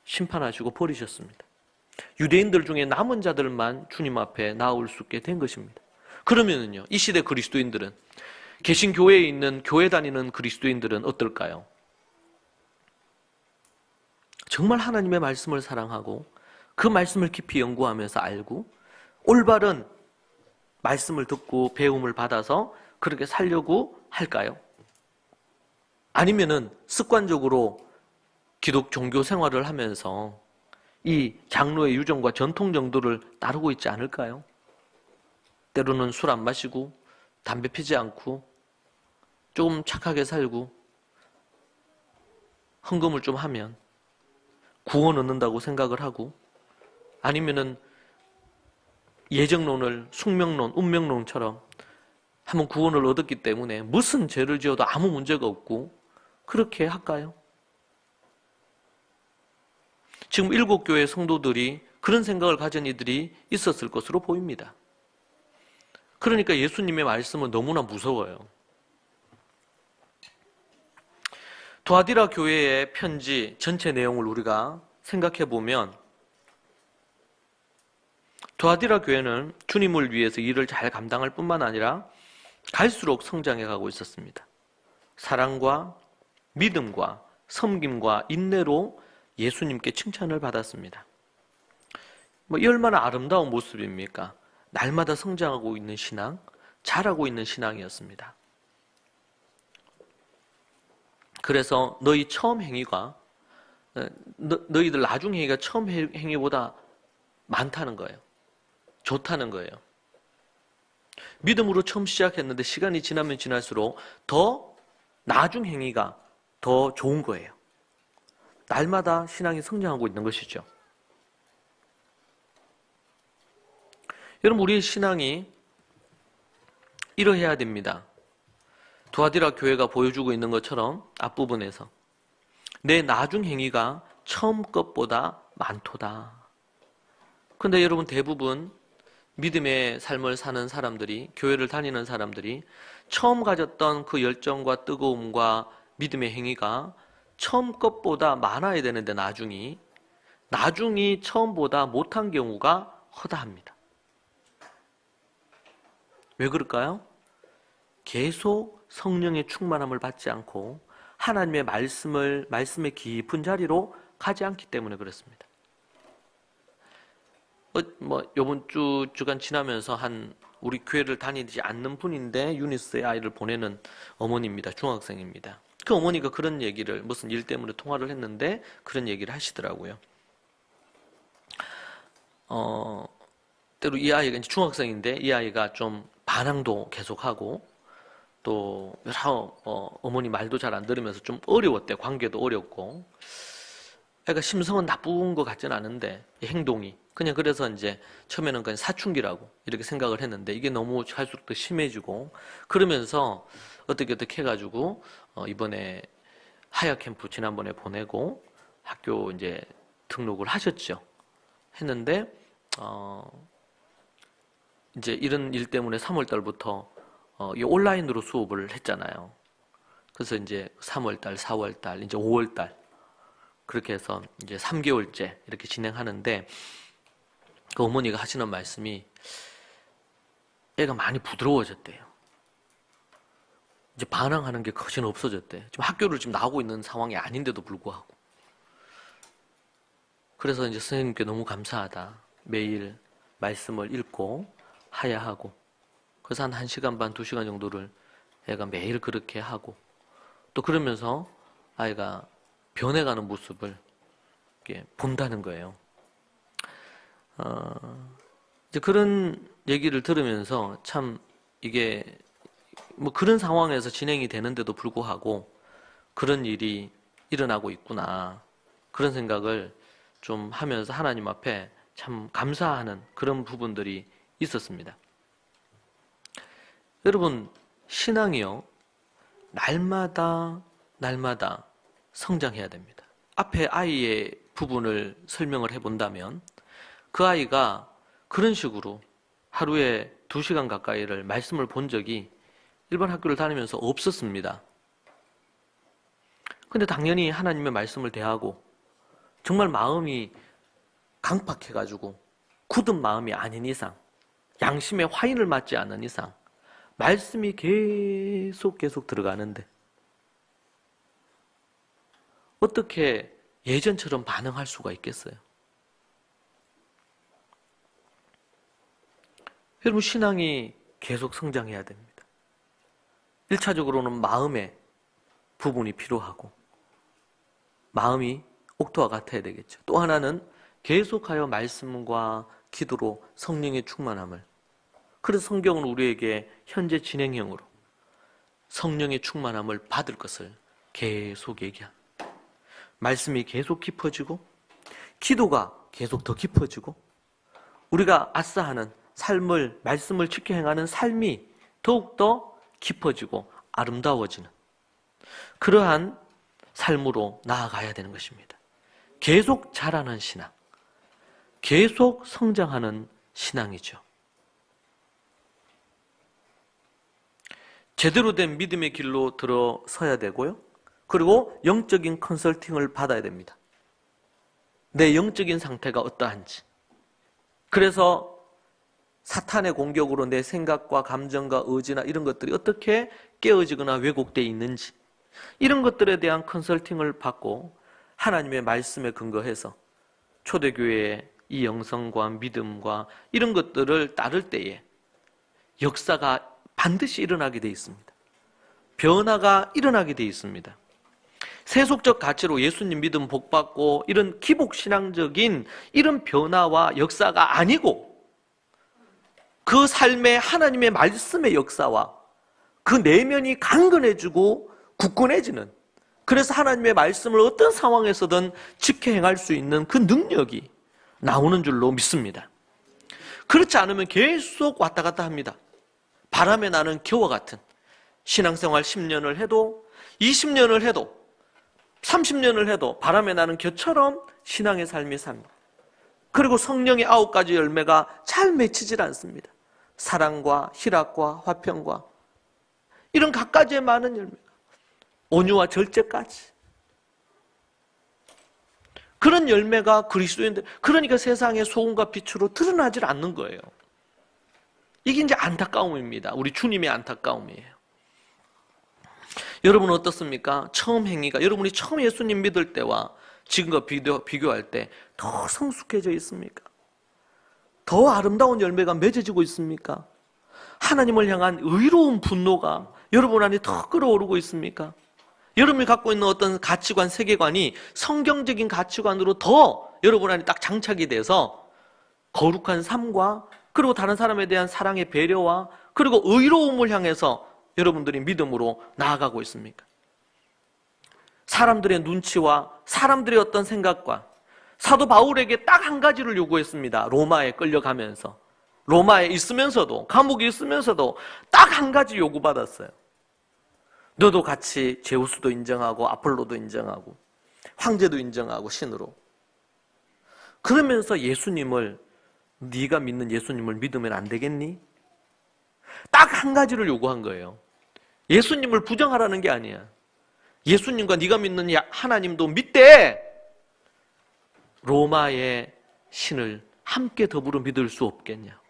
심판하시고 버리셨습니다. 유대인들 중에 남은 자들만 주님 앞에 나올 수 있게 된 것입니다. 그러면은요, 이 시대 그리스도인들은, 개신 교회에 있는, 교회 다니는 그리스도인들은 어떨까요? 정말 하나님의 말씀을 사랑하고 그 말씀을 깊이 연구하면서 알고 올바른 말씀을 듣고 배움을 받아서 그렇게 살려고 할까요? 아니면은 습관적으로 기독 종교 생활을 하면서 이 장로의 유정과 전통 정도를 따르고 있지 않을까요? 때로는 술 안 마시고 담배 피지 않고 조금 착하게 살고 헌금을 좀 하면 구원 얻는다고 생각을 하고, 아니면은 예정론을 숙명론, 운명론처럼 한번 구원을 얻었기 때문에 무슨 죄를 지어도 아무 문제가 없고 그렇게 할까요? 지금 7교회 성도들이 그런 생각을 가진 이들이 있었을 것으로 보입니다. 그러니까 예수님의 말씀은 너무나 무서워요. 두아디라 교회의 편지 전체 내용을 우리가 생각해 보면, 두아디라 교회는 주님을 위해서 일을 잘 감당할 뿐만 아니라 갈수록 성장해 가고 있었습니다. 사랑과 믿음과 섬김과 인내로 예수님께 칭찬을 받았습니다. 이 얼마나 아름다운 모습입니까? 날마다 성장하고 있는 신앙, 자라고 있는 신앙이었습니다. 그래서 너희 처음 행위가, 너희들 나중 행위가 처음 행위보다 많다는 거예요. 좋다는 거예요. 믿음으로 처음 시작했는데 시간이 지나면 지날수록 더 나중 행위가 더 좋은 거예요. 날마다 신앙이 성장하고 있는 것이죠. 여러분, 우리의 신앙이 이러해야 됩니다. 두아디라 교회가 보여주고 있는 것처럼 앞부분에서 내 나중 행위가 처음 것보다 많도다. 그런데 여러분, 대부분 믿음의 삶을 사는 사람들이, 교회를 다니는 사람들이 처음 가졌던 그 열정과 뜨거움과 믿음의 행위가 처음 것보다 많아야 되는데 나중이 처음보다 못한 경우가 허다합니다. 왜 그럴까요? 계속 성령의 충만함을 받지 않고 하나님의 말씀의 깊은 자리로 가지 않기 때문에 그렇습니다. 요번 주간 지나면서 우리 교회를 다니지 않는 분인데 유니스의 아이를 보내는 어머니입니다. 중학생입니다. 그 어머니가 그런 얘기를, 무슨 일 때문에 통화를 했는데 그런 얘기를 하시더라고요. 때로 이 아이가 이제 중학생인데 이 아이가 좀 반항도 계속하고 또 여러 어머니 말도 잘 안 들으면서 좀 어려웠대. 관계도 어렵고. 그러니까 심성은 나쁜 것 같지는 않은데 행동이 그냥, 그래서 이제 처음에는 그냥 사춘기라고 이렇게 생각을 했는데 이게 너무 갈수록 더 심해지고, 그러면서 어떻게 해가지고 이번에 하야 캠프 지난번에 보내고 학교 이제 등록을 하셨죠. 했는데 이제 이런 일 때문에 3월 달부터 이 온라인으로 수업을 했잖아요. 그래서 이제 3월 달, 4월 달, 이제 5월 달 그렇게 해서 이제 3개월째 이렇게 진행하는데, 그 어머니가 하시는 말씀이 애가 많이 부드러워졌대요. 이제 반항하는 게 거진 없어졌대. 지금 학교를 지금 나오고 있는 상황이 아닌데도 불구하고. 그래서 이제 선생님께 너무 감사하다. 매일 말씀을 읽고 하야하고. 그래서 한 1시간 반, 2시간 정도를 애가 매일 그렇게 하고, 또 그러면서 아이가 변해가는 모습을 이렇게 본다는 거예요. 이제 그런 얘기를 들으면서 참 이게 뭐 그런 상황에서 진행이 되는데도 불구하고 그런 일이 일어나고 있구나. 그런 생각을 좀 하면서 하나님 앞에 참 감사하는 그런 부분들이 있었습니다. 여러분, 신앙이요, 날마다 성장해야 됩니다. 앞에 아이의 부분을 설명을 해본다면 그 아이가 그런 식으로 하루에 2시간 가까이를 말씀을 본 적이 일반 학교를 다니면서 없었습니다. 근데 당연히 하나님의 말씀을 대하고 정말 마음이 강팍해가지고 굳은 마음이 아닌 이상, 양심의 화인을 맞지 않는 이상 말씀이 계속 들어가는데 어떻게 예전처럼 반응할 수가 있겠어요? 여러분, 신앙이 계속 성장해야 됩니다. 1차적으로는 마음의 부분이 필요하고 마음이 옥토와 같아야 되겠죠. 또 하나는 계속하여 말씀과 기도로 성령의 충만함을, 그래서 성경은 우리에게 현재 진행형으로 성령의 충만함을 받을 것을 계속 얘기합니다. 말씀이 계속 깊어지고 기도가 계속 더 깊어지고 우리가 아싸하는 삶을, 말씀을 지켜 행하는 삶이 더욱더 깊어지고 아름다워지는 그러한 삶으로 나아가야 되는 것입니다. 계속 자라는 신앙, 계속 성장하는 신앙이죠. 제대로 된 믿음의 길로 들어서야 되고요. 그리고 영적인 컨설팅을 받아야 됩니다. 내 영적인 상태가 어떠한지. 그래서 사탄의 공격으로 내 생각과 감정과 의지나 이런 것들이 어떻게 깨어지거나 왜곡되어 있는지, 이런 것들에 대한 컨설팅을 받고 하나님의 말씀에 근거해서 초대교회의 이 영성과 믿음과 이런 것들을 따를 때에 역사가 반드시 일어나게 되어 있습니다. 변화가 일어나게 되어 있습니다. 세속적 가치로 예수님 믿음 복받고 이런 기복신앙적인 이런 변화와 역사가 아니고 그 삶의 하나님의 말씀의 역사와 그 내면이 강건해지고 굳건해지는, 그래서 하나님의 말씀을 어떤 상황에서든 지켜 행할 수 있는 그 능력이 나오는 줄로 믿습니다. 그렇지 않으면 계속 왔다 갔다 합니다. 바람에 나는 겨와 같은 신앙생활 10년을 해도 20년을 해도 30년을 해도 바람에 나는 겨처럼 신앙의 삶이 삽니다. 그리고 성령의 9가지 열매가 잘 맺히질 않습니다. 사랑과 희락과 화평과 이런 각가지의 많은 열매가, 온유와 절제까지, 그런 열매가 그리스도인들, 그러니까 세상의 소금과 빛으로 드러나질 않는 거예요. 이게 이제 안타까움입니다. 우리 주님의 안타까움이에요. 여러분은 어떻습니까? 처음 행위가, 여러분이 처음 예수님 믿을 때와 지금과 비교할 때 더 성숙해져 있습니까? 더 아름다운 열매가 맺어지고 있습니까? 하나님을 향한 의로운 분노가 여러분 안에 더 끌어오르고 있습니까? 여러분이 갖고 있는 어떤 가치관, 세계관이 성경적인 가치관으로 더 여러분 안에 딱 장착이 돼서 거룩한 삶과 그리고 다른 사람에 대한 사랑의 배려와 그리고 의로움을 향해서 여러분들이 믿음으로 나아가고 있습니까? 사람들의 눈치와 사람들의 어떤 생각과, 사도 바울에게 딱 한 가지를 요구했습니다. 로마에 끌려가면서, 로마에 있으면서도, 감옥에 있으면서도 딱 한 가지 요구받았어요. 너도 같이 제우스도 인정하고 아폴로도 인정하고 황제도 인정하고 신으로, 그러면서 예수님을, 네가 믿는 예수님을 믿으면 안 되겠니? 딱 한 가지를 요구한 거예요. 예수님을 부정하라는 게 아니야. 예수님과 네가 믿는 하나님도 믿되 로마의 신을 함께 더불어 믿을 수 없겠냐.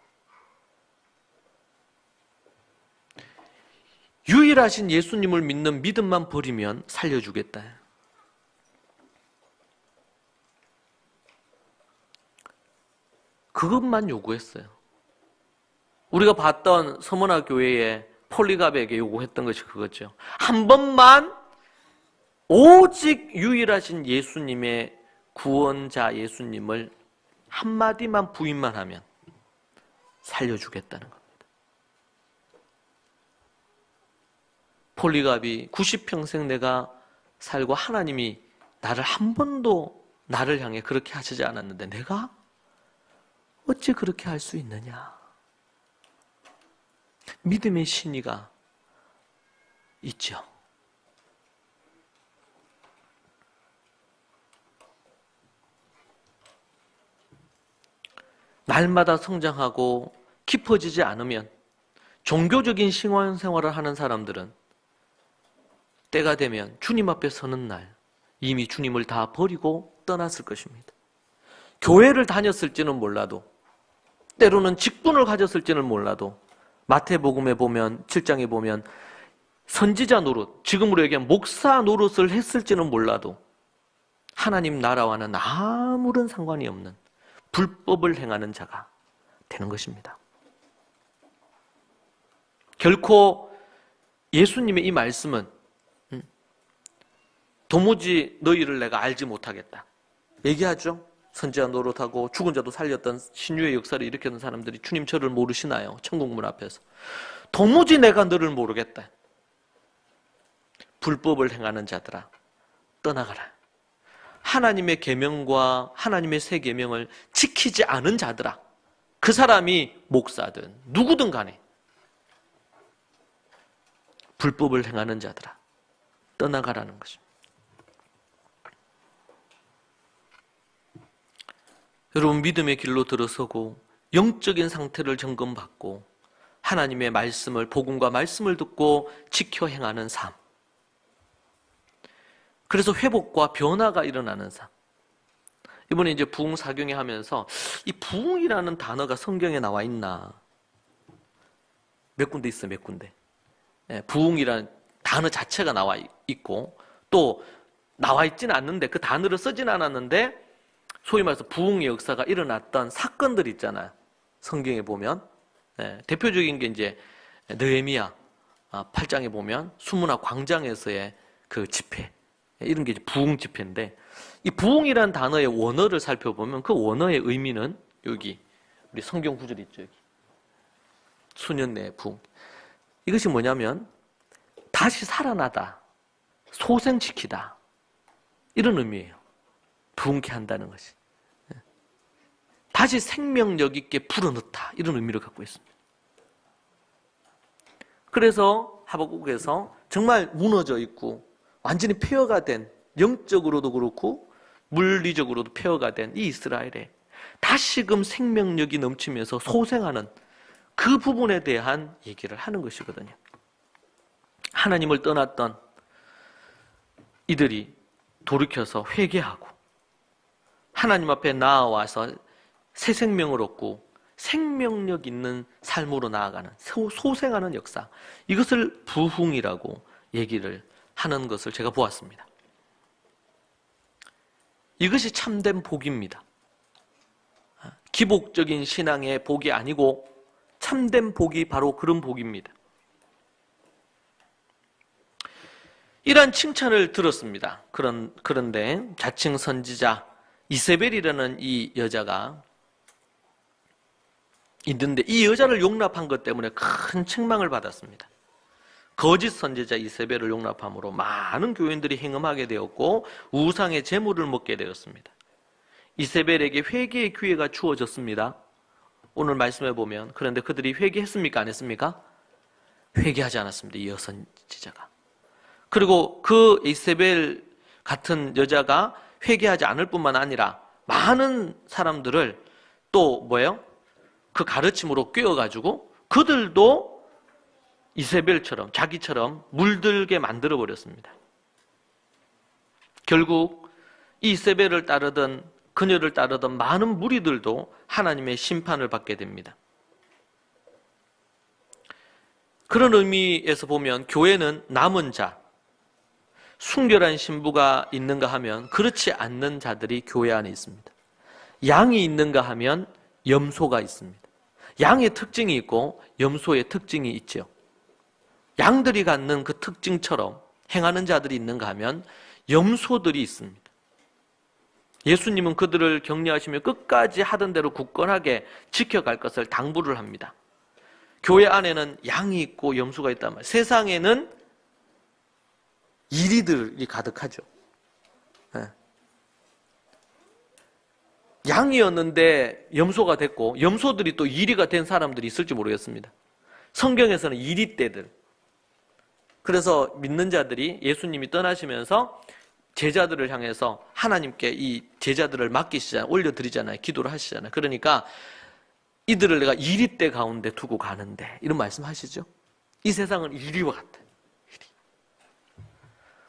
유일하신 예수님을 믿는 믿음만 버리면 살려주겠다. 그것만 요구했어요. 우리가 봤던 서머나 교회의 폴리갑에게 요구했던 것이 그거죠. 한 번만 오직 유일하신 예수님의 구원자 예수님을 한마디만 부인만 하면 살려주겠다는 겁니다. 폴리갑이 90평생 내가 살고 하나님이 나를 한 번도 나를 향해 그렇게 하시지 않았는데 내가 어찌 그렇게 할 수 있느냐. 믿음의 신의가 있죠. 날마다 성장하고 깊어지지 않으면 종교적인 신앙생활을 하는 사람들은 때가 되면 주님 앞에 서는 날 이미 주님을 다 버리고 떠났을 것입니다. 교회를 다녔을지는 몰라도 때로는 직분을 가졌을지는 몰라도 마태복음에 보면 7장에 보면 선지자 노릇, 지금으로 얘기하면 목사 노릇을 했을지는 몰라도 하나님 나라와는 아무런 상관이 없는 불법을 행하는 자가 되는 것입니다. 결코 예수님의 이 말씀은 도무지 너희를 내가 알지 못하겠다 얘기하죠. 선지자 노릇하고 죽은 자도 살렸던 신유의 역사를 일으켰던 사람들이 주님 저를 모르시나요? 천국문 앞에서 도무지 내가 너를 모르겠다. 불법을 행하는 자들아 떠나가라. 하나님의 계명과 하나님의 새 계명을 지키지 않은 자들아, 그 사람이 목사든 누구든 간에 불법을 행하는 자들아 떠나가라는 것입니다. 여러분, 믿음의 길로 들어서고 영적인 상태를 점검받고 하나님의 말씀을, 복음과 말씀을 듣고 지켜 행하는 삶, 그래서 회복과 변화가 일어나는 삶. 이번에 이제 부흥 사경에 하면서 이 부흥이라는 단어가 성경에 나와 있나 몇 군데 있어요. 몇 군데. 부흥이라는 단어 자체가 나와 있고 또 나와 있지는 않는데 그 단어를 쓰진 않았는데 소위 말해서 부흥의 역사가 일어났던 사건들 있잖아요. 성경에 보면 대표적인 게 이제 느헤미야 8장에 보면 수문화 광장에서의 그 집회, 이런 게 이제 부흥 집회인데, 이 부흥이라는 단어의 원어를 살펴보면 그 원어의 의미는 여기 우리 성경 구절 있죠. 여기 수년 내 부흥. 이것이 뭐냐면 다시 살아나다, 소생시키다, 이런 의미예요. 부흥케 한다는 것이 다시 생명력 있게 불어넣다, 이런 의미를 갖고 있습니다. 그래서 하박국에서 정말 무너져 있고 완전히 폐허가 된, 영적으로도 그렇고 물리적으로도 폐허가 된 이 이스라엘에 다시금 생명력이 넘치면서 소생하는 그 부분에 대한 얘기를 하는 것이거든요. 하나님을 떠났던 이들이 돌이켜서 회개하고 하나님 앞에 나아와서 새 생명을 얻고 생명력 있는 삶으로 나아가는, 소생하는 역사, 이것을 부흥이라고 얘기를 하는 것을 제가 보았습니다. 이것이 참된 복입니다. 기복적인 신앙의 복이 아니고 참된 복이 바로 그런 복입니다. 이러한 칭찬을 들었습니다. 그런데 자칭 선지자 이세벨이라는 이 여자가 있는데 이 여자를 용납한 것 때문에 큰 책망을 받았습니다. 거짓 선지자 이세벨을 용납함으로 많은 교인들이 행음하게 되었고 우상의 제물을 먹게 되었습니다. 이세벨에게 회개의 기회가 주어졌습니다. 오늘 말씀해 보면, 그런데 그들이 회개했습니까? 안 했습니까? 회개하지 않았습니다. 이 여선지자가. 그리고 그 이세벨 같은 여자가 회개하지 않을 뿐만 아니라 많은 사람들을 또 그 가르침으로 꿰어가지고 그들도 이세벨처럼, 자기처럼 물들게 만들어버렸습니다. 결국 이 이세벨을 따르던, 그녀를 따르던 많은 무리들도 하나님의 심판을 받게 됩니다. 그런 의미에서 보면 교회는 남은 자, 순결한 신부가 있는가 하면 그렇지 않는 자들이 교회 안에 있습니다. 양이 있는가 하면 염소가 있습니다. 양의 특징이 있고 염소의 특징이 있죠. 양들이 갖는 그 특징처럼 행하는 자들이 있는가 하면 염소들이 있습니다. 예수님은 그들을 격려하시며 끝까지 하던 대로 굳건하게 지켜갈 것을 당부를 합니다. 교회 안에는 양이 있고 염소가 있단 말이에요. 세상에는 이리들이 가득하죠. 양이었는데 염소가 됐고 염소들이 또 이리가 된 사람들이 있을지 모르겠습니다. 성경에서는 이리떼들. 그래서 믿는 자들이 예수님이 떠나시면서 제자들을 향해서 하나님께 이 제자들을 맡기시잖아요. 올려드리잖아요. 기도를 하시잖아요. 그러니까 이들을 내가 이리떼 가운데 두고 가는데 이런 말씀하시죠. 이 세상은 이리와 같아. 이리.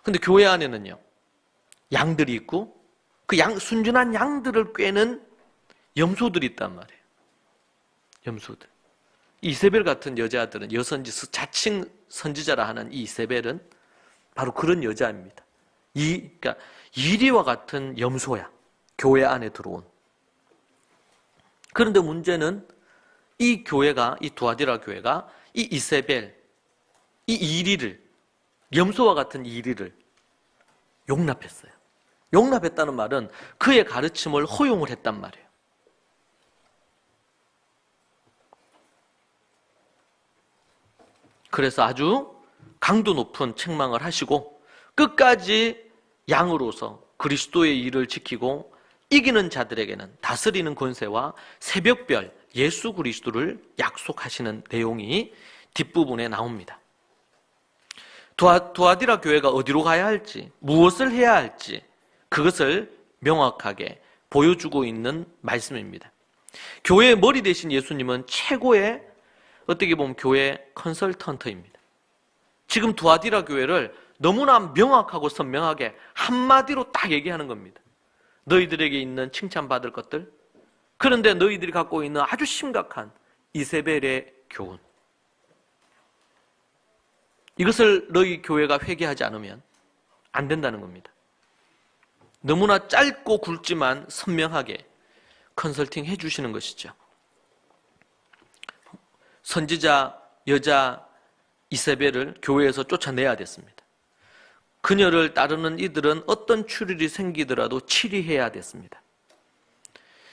근데 교회 안에는요. 양들이 있고 그 순전한 양들을 꿰는 염소들이 있단 말이에요. 염소들. 이세벨 같은 여자들은 여선지 자칭 선지자라 하는 이 이세벨은 바로 그런 여자입니다. 그러니까 이리와 같은 염소야. 교회 안에 들어온. 그런데 문제는 이 교회가, 이 두아디라 교회가 이 이세벨, 이 이리를, 염소와 같은 이리를 용납했어요. 용납했다는 말은 그의 가르침을 허용을 했단 말이에요. 그래서 아주 강도 높은 책망을 하시고 끝까지 양으로서 그리스도의 일을 지키고 이기는 자들에게는 다스리는 권세와 새벽별 예수 그리스도를 약속하시는 내용이 뒷부분에 나옵니다. 두아디라 교회가 어디로 가야 할지, 무엇을 해야 할지 그것을 명확하게 보여주고 있는 말씀입니다. 교회의 머리 대신 예수님은 최고의 어떻게 보면 교회 컨설턴트입니다. 지금 두아디라 교회를 너무나 명확하고 선명하게 한마디로 딱 얘기하는 겁니다. 너희들에게 있는 칭찬받을 것들, 그런데 너희들이 갖고 있는 아주 심각한 이세벨의 교훈, 이것을 너희 교회가 회개하지 않으면 안 된다는 겁니다. 너무나 짧고 굵지만 선명하게 컨설팅 해주시는 것이죠. 선지자 여자 이세벨을 교회에서 쫓아내야 됐습니다. 그녀를 따르는 이들은 어떤 출일이 생기더라도 치리해야 됐습니다.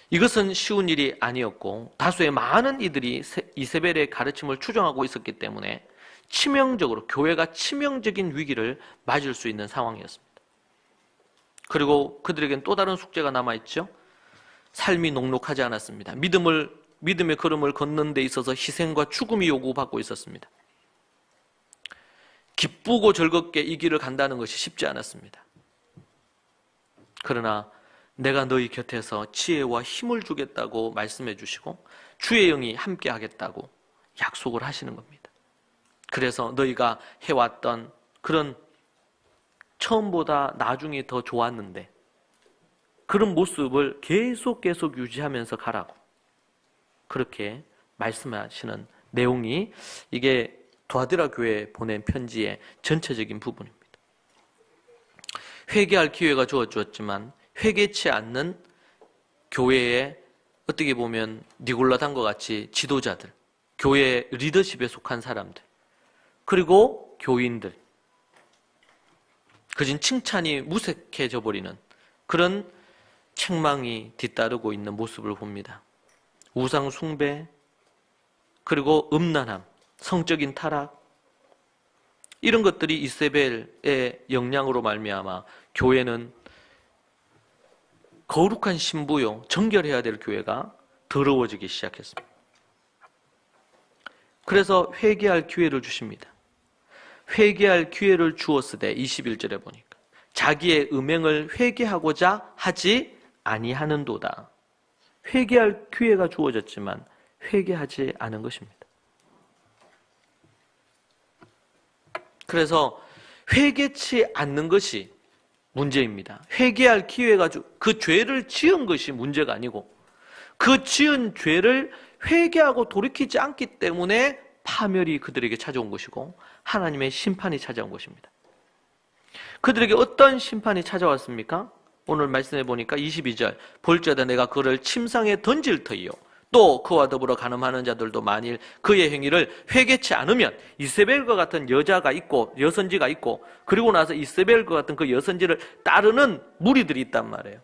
이것은 쉬운 일이 아니었고 다수의 많은 이들이 이세벨의 가르침을 추종하고 있었기 때문에 치명적으로 교회가 치명적인 위기를 맞을 수 있는 상황이었습니다. 그리고 그들에겐 또 다른 숙제가 남아있죠. 삶이 녹록하지 않았습니다. 믿음의 걸음을 걷는 데 있어서 희생과 죽음이 요구받고 있었습니다. 기쁘고 즐겁게 이 길을 간다는 것이 쉽지 않았습니다. 그러나 내가 너희 곁에서 지혜와 힘을 주겠다고 말씀해 주시고 주의 영이 함께 하겠다고 약속을 하시는 겁니다. 그래서 너희가 해왔던 그런 처음보다 나중에 더 좋았는데 그런 모습을 계속 유지하면서 가라고 그렇게 말씀하시는 내용이 이게 두아디라 교회에 보낸 편지의 전체적인 부분입니다. 회개할 기회가 주어졌지만 회개치 않는 교회의 어떻게 보면 니골라단과 같이 지도자들, 교회 리더십에 속한 사람들, 그리고 교인들, 그진 칭찬이 무색해져 버리는 그런 책망이 뒤따르고 있는 모습을 봅니다. 우상 숭배, 그리고 음란함, 성적인 타락, 이런 것들이 이세벨의 영향으로 말미암아 교회는 거룩한 신부요, 정결해야 될 교회가 더러워지기 시작했습니다. 그래서 회개할 기회를 주십니다. 회개할 기회를 주었으되 21절에 보니까 자기의 음행을 회개하고자 하지 아니하는도다. 회개할 기회가 주어졌지만 회개하지 않은 것입니다. 그래서 회개치 않는 것이 문제입니다. 회개할 기회가 그 죄를 지은 것이 문제가 아니고 그 지은 죄를 회개하고 돌이키지 않기 때문에 파멸이 그들에게 찾아온 것이고 하나님의 심판이 찾아온 것입니다. 그들에게 어떤 심판이 찾아왔습니까? 오늘 말씀해 보니까 22절 볼지어다 내가 그를 침상에 던질 터이요 또 그와 더불어 간음하는 자들도 만일 그의 행위를 회개치 않으면 이세벨과 같은 여자가 있고 여선지가 있고 그리고 나서 이세벨과 같은 그 여선지를 따르는 무리들이 있단 말이에요.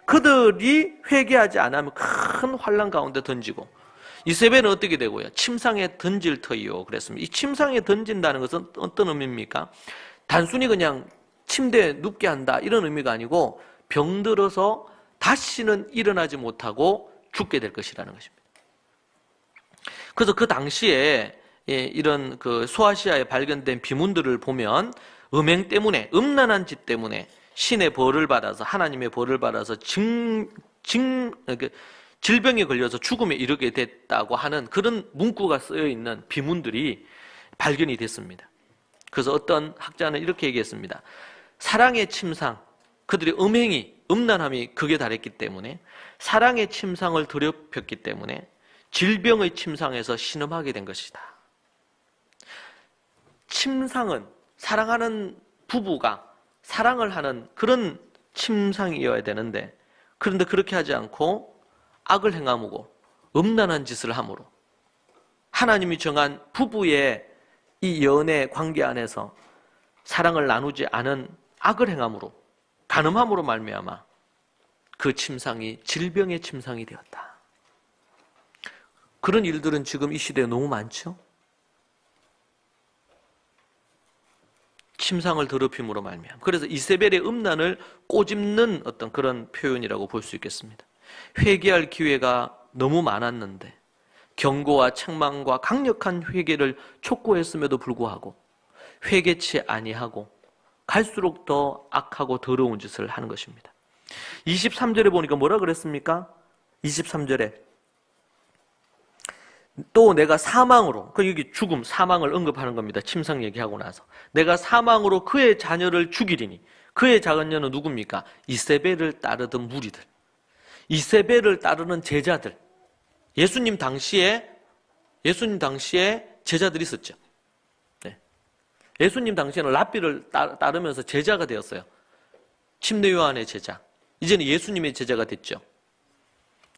그들이 회개하지 않으면 큰 환난 가운데 던지고 이세벨은 어떻게 되고요? 침상에 던질 터이요 그랬습니다. 이 침상에 던진다는 것은 어떤 의미입니까? 단순히 그냥 침대에 눕게 한다 이런 의미가 아니고 병들어서 다시는 일어나지 못하고 죽게 될 것이라는 것입니다. 그래서 그 당시에 이런 그 소아시아에 발견된 비문들을 보면 음행 때문에 음란한 짓 때문에 신의 벌을 받아서 하나님의 벌을 받아서 질병에 걸려서 죽음에 이르게 됐다고 하는 그런 문구가 쓰여 있는 비문들이 발견이 됐습니다. 그래서 어떤 학자는 이렇게 얘기했습니다. 사랑의 침상, 그들의 음란함이 극에 달했기 때문에 사랑의 침상을 더럽혔기 때문에 질병의 침상에서 신음하게 된 것이다. 침상은 사랑하는 부부가 사랑을 하는 그런 침상이어야 되는데 그런데 그렇게 하지 않고 악을 행함으로 음란한 짓을 함으로 하나님이 정한 부부의 이 연애 관계 안에서 사랑을 나누지 않은 악을 행함으로 간음함으로 말미암아 그 침상이 질병의 침상이 되었다. 그런 일들은 지금 이 시대에 너무 많죠? 침상을 더럽힘으로 말미암아. 그래서 이세벨의 음란을 꼬집는 어떤 그런 표현이라고 볼 수 있겠습니다. 회개할 기회가 너무 많았는데 경고와 책망과 강력한 회개를 촉구했음에도 불구하고 회개치 아니하고 갈수록 더 악하고 더러운 짓을 하는 것입니다. 23절에 보니까 뭐라 그랬습니까? 23절에 또 내가 사망으로, 여기 죽음, 사망을 언급하는 겁니다. 침상 얘기하고 나서 내가 사망으로 그의 자녀를 죽이리니 그의 자녀는 누굽니까? 이세벨을 따르던 무리들, 이세벨을 따르는 제자들. 예수님 당시에 제자들이 있었죠. 네. 예수님 당시에는 랍비를 따르면서 제자가 되었어요. 침례 요한의 제자. 이제는 예수님의 제자가 됐죠.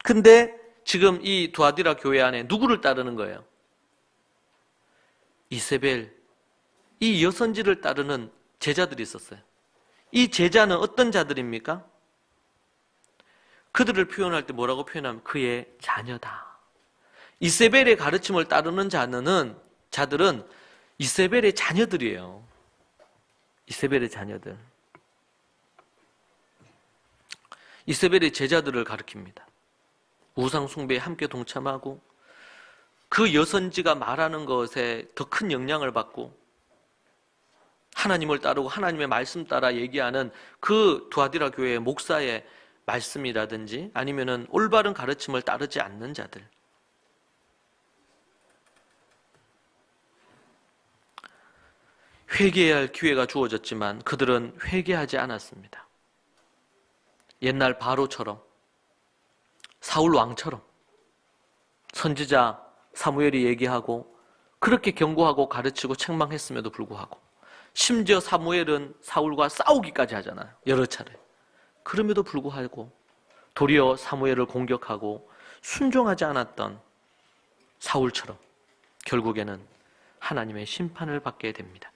근데 지금 이 두아디라 교회 안에 누구를 따르는 거예요? 이세벨, 이 여선지를 따르는 제자들이 있었어요. 이 제자는 어떤 자들입니까? 그들을 표현할 때 뭐라고 표현하면 그의 자녀다. 이세벨의 가르침을 따르는 자들은 이세벨의 자녀들이에요. 이세벨의 자녀들. 이세벨의 제자들을 가리킵니다. 우상 숭배에 함께 동참하고 그 여선지가 말하는 것에 더 큰 영향을 받고 하나님을 따르고 하나님의 말씀 따라 얘기하는 그 두아디라 교회의 목사의 말씀이라든지 아니면은 올바른 가르침을 따르지 않는 자들. 회개해야 할 기회가 주어졌지만 그들은 회개하지 않았습니다. 옛날 바로처럼, 사울 왕처럼 선지자 사무엘이 얘기하고 그렇게 경고하고 가르치고 책망했음에도 불구하고 심지어 사무엘은 사울과 싸우기까지 하잖아요. 여러 차례. 그럼에도 불구하고 도리어 사무엘을 공격하고 순종하지 않았던 사울처럼 결국에는 하나님의 심판을 받게 됩니다.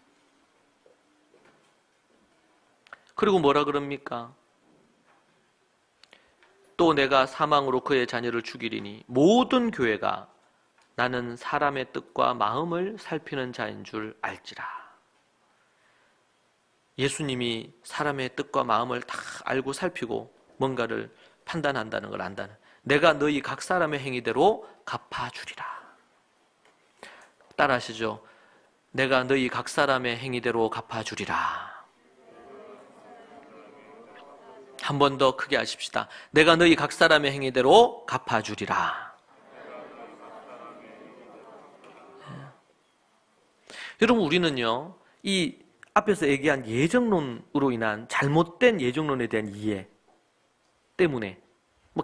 그리고 뭐라 그럽니까? 또 내가 사망으로 그의 자녀를 죽이리니 모든 교회가 나는 사람의 뜻과 마음을 살피는 자인 줄 알지라. 예수님이 사람의 뜻과 마음을 다 알고 살피고 뭔가를 판단한다는 걸 안다는, 내가 너희 각 사람의 행위대로 갚아주리라. 따라하시죠. 내가 너희 각 사람의 행위대로 갚아주리라. 한 번 더 크게 하십시다. 내가 너희 각 사람의 행위대로 갚아주리라. 여러분, 우리는요, 이 앞에서 얘기한 예정론으로 인한 잘못된 예정론에 대한 이해 때문에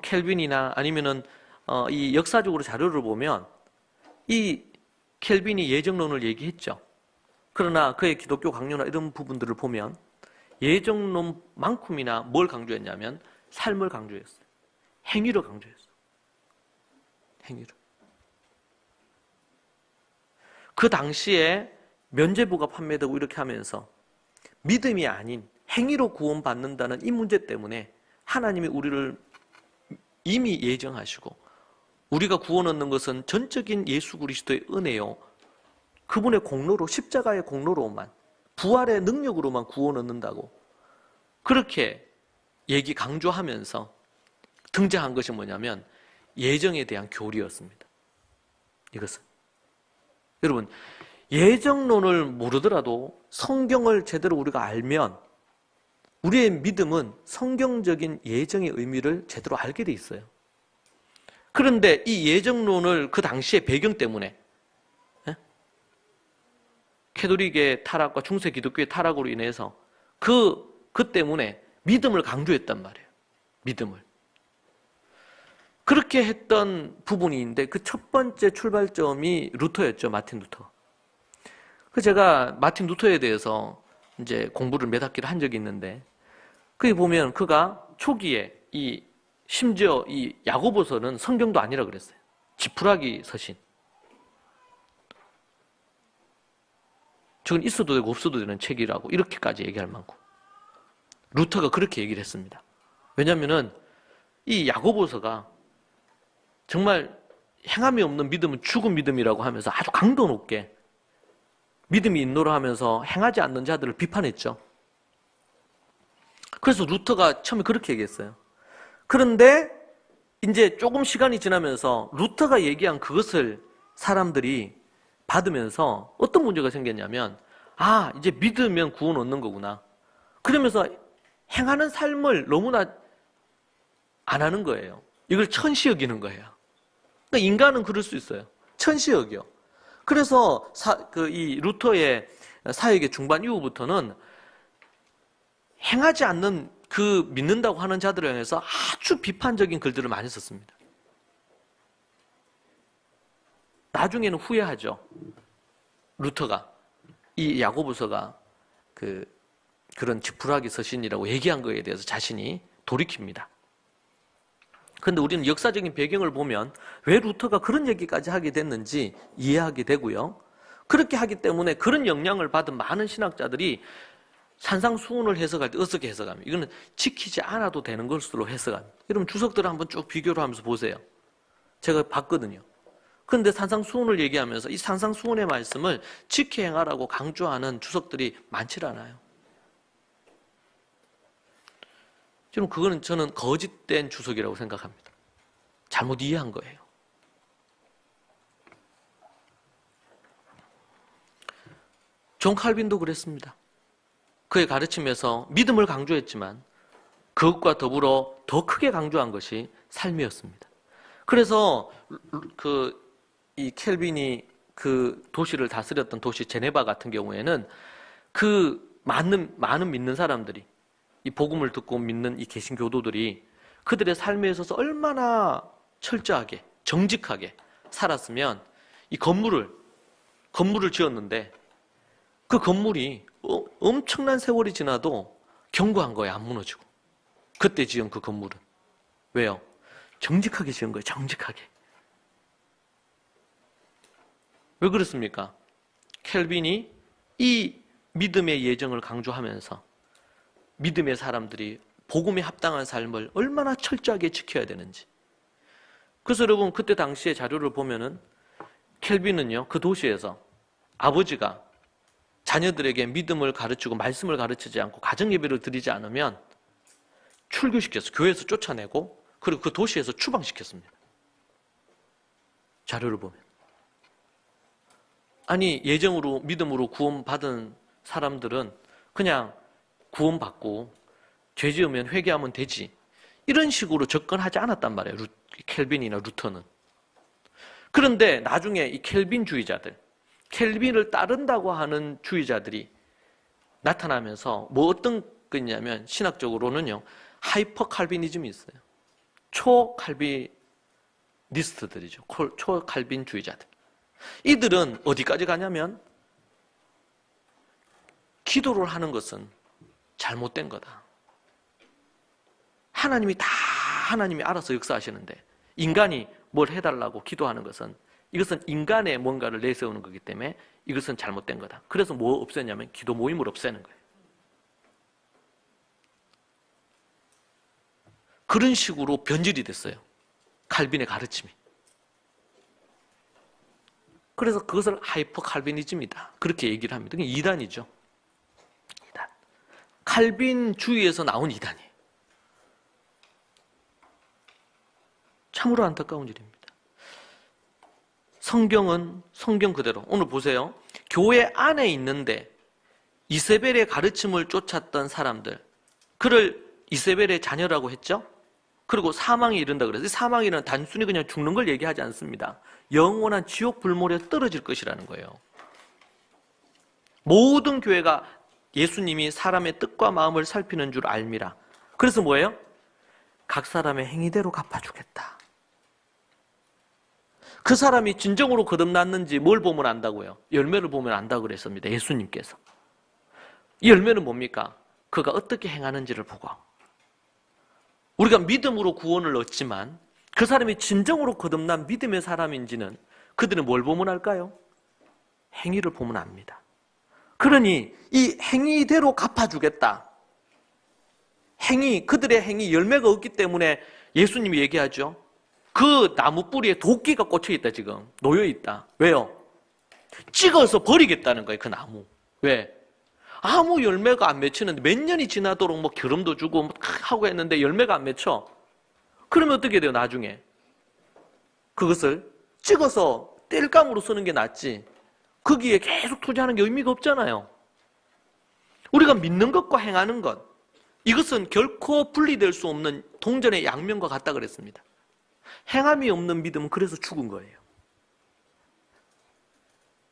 켈빈이나 아니면은 이 역사적으로 자료를 보면 이 켈빈이 예정론을 얘기했죠. 그러나 그의 기독교 강요나 이런 부분들을 보면 예정론만큼이나 뭘 강조했냐면 삶을 강조했어요. 행위를 강조했어요. 행위를. 그 당시에 면죄부가 판매되고 이렇게 하면서 믿음이 아닌 행위로 구원받는다는 이 문제 때문에 하나님이 우리를 이미 예정하시고 우리가 구원 얻는 것은 전적인 예수 그리스도의 은혜요. 그분의 공로로, 십자가의 공로로만, 부활의 능력으로만 구원 얻는다고 그렇게 강조하면서 등장한 것이 뭐냐면 예정에 대한 교리였습니다. 이것은 여러분, 예정론을 모르더라도 성경을 제대로 우리가 알면 우리의 믿음은 성경적인 예정의 의미를 제대로 알게 돼 있어요. 그런데 이 예정론을 그 당시의 배경 때문에 캐톨릭의 타락과 중세 기독교의 타락으로 인해서 그 때문에 믿음을 강조했단 말이에요. 믿음을. 그렇게 했던 부분인데 그 첫 번째 출발점이 루터였죠. 마틴 루터. 제가 마틴 루터에 대해서 이제 공부를 몇 학기를 한 적이 있는데 거기 보면 그가 초기에 심지어 이 야고보서는 성경도 아니라 그랬어요. 지푸라기 서신. 저건 있어도 되고 없어도 되는 책이라고 이렇게까지 얘기할 만큼 루터가 그렇게 얘기를 했습니다. 왜냐하면은 이 야고보서가 정말 행함이 없는 믿음은 죽은 믿음이라고 하면서 아주 강도 높게 믿음이 있노라 하면서 행하지 않는 자들을 비판했죠. 그래서 루터가 처음에 그렇게 얘기했어요. 그런데 이제 조금 시간이 지나면서 루터가 얘기한 그것을 사람들이 받으면서 어떤 문제가 생겼냐면 이제 믿으면 구원 얻는 거구나. 그러면서 행하는 삶을 너무나 안 하는 거예요. 이걸 천시 여기는 거예요. 그러니까 인간은 그럴 수 있어요. 천시 여겨. 그래서 이 루터의 사역의 중반 이후부터는 행하지 않는 그 믿는다고 하는 자들을 향해서 아주 비판적인 글들을 많이 썼습니다. 나중에는 후회하죠. 루터가 이 야고보서가 그런 지푸라기 서신이라고 얘기한 거에 대해서 자신이 돌이킵니다. 그런데 우리는 역사적인 배경을 보면 왜 루터가 그런 얘기까지 하게 됐는지 이해하게 되고요. 그렇게 하기 때문에 그런 영향을 받은 많은 신학자들이 산상수훈을 해석할 때 어떻게 해석합니까? 이거는 지키지 않아도 되는 것으로 해석합니다. 여러분 주석들을 한번 쭉 비교를 하면서 보세요. 제가 봤거든요. 그런데 산상수훈을 얘기하면서 이 산상수훈의 말씀을 지켜 행하라고 강조하는 주석들이 많지 않아요. 지금 그거는 저는 거짓된 주석이라고 생각합니다. 잘못 이해한 거예요. 존 칼빈도 그랬습니다. 그의 가르침에서 믿음을 강조했지만 그것과 더불어 더 크게 강조한 것이 삶이었습니다. 그래서 이 켈빈이 그 도시를 다스렸던 도시 제네바 같은 경우에는 그 많은 믿는 사람들이 이 복음을 듣고 믿는 이 개신교도들이 그들의 삶에 있어서 얼마나 철저하게 정직하게 살았으면 이 건물을 지었는데 그 건물이 엄청난 세월이 지나도 견고한 거예요. 안 무너지고. 그때 지은 그 건물은. 왜요? 정직하게 지은 거예요. 정직하게. 왜 그렇습니까? 켈빈이 이 믿음의 예정을 강조하면서 믿음의 사람들이 복음에 합당한 삶을 얼마나 철저하게 지켜야 되는지. 그래서 여러분 그때 당시의 자료를 보면은 켈빈은요 그 도시에서 아버지가 자녀들에게 믿음을 가르치고 말씀을 가르치지 않고 가정예배를 드리지 않으면 출교시켰어요. 교회에서 쫓아내고 그리고 그 도시에서 추방시켰습니다. 자료를 보면. 아니 예정으로 믿음으로 구원받은 사람들은 그냥 구원받고 죄 지으면 회개하면 되지 이런 식으로 접근하지 않았단 말이에요. 켈빈이나 루터는. 그런데 나중에 이 켈빈주의자들, 켈빈을 따른다고 하는 주의자들이 나타나면서 뭐 어떤 거냐면 신학적으로는요 하이퍼 칼비니즘이 있어요. 초 칼비니스트들이죠. 초 칼빈주의자들. 이들은 어디까지 가냐면 기도를 하는 것은 잘못된 거다. 하나님이 알아서 역사하시는데 인간이 뭘 해달라고 기도하는 것은 이것은 인간의 뭔가를 내세우는 거기 때문에 이것은 잘못된 거다. 그래서 뭐 없애냐면 기도 모임을 없애는 거예요. 그런 식으로 변질이 됐어요. 칼빈의 가르침이. 그래서 그것을 하이퍼 칼빈이즘이다. 그렇게 얘기를 합니다. 그게 이단이죠. 이단. 칼빈 주의에서 나온 이단이에요. 참으로 안타까운 일입니다. 성경은 성경 그대로. 오늘 보세요. 교회 안에 있는데 이세벨의 가르침을 쫓았던 사람들, 그를 이세벨의 자녀라고 했죠. 그리고 사망에 이른다 그래서 사망에 이르는 단순히 그냥 죽는 걸 얘기하지 않습니다. 영원한 지옥 불모에 떨어질 것이라는 거예요. 모든 교회가 예수님이 사람의 뜻과 마음을 살피는 줄 알미라. 그래서 뭐예요? 각 사람의 행위대로 갚아주겠다. 그 사람이 진정으로 거듭났는지 뭘 보면 안다고요? 열매를 보면 안다고 그랬습니다. 예수님께서. 이 열매는 뭡니까? 그가 어떻게 행하는지를 보고. 우리가 믿음으로 구원을 얻지만 그 사람이 진정으로 거듭난 믿음의 사람인지는 그들은 뭘 보면 알까요? 행위를 보면 압니다. 그러니 이 행위대로 갚아주겠다. 그들의 행위 열매가 없기 때문에 예수님이 얘기하죠. 그 나무 뿌리에 도끼가 꽂혀 있다 지금. 놓여 있다. 왜요? 찍어서 버리겠다는 거예요. 그 나무. 왜? 아무 열매가 안 맺히는데 몇 년이 지나도록 뭐 기름도 주고 하고 했는데 열매가 안 맺혀. 그러면 어떻게 돼요 나중에? 그것을 찍어서 땔감으로 쓰는 게 낫지. 거기에 계속 투자하는 게 의미가 없잖아요. 우리가 믿는 것과 행하는 것, 이것은 결코 분리될 수 없는 동전의 양면과 같다 그랬습니다. 행함이 없는 믿음은 그래서 죽은 거예요.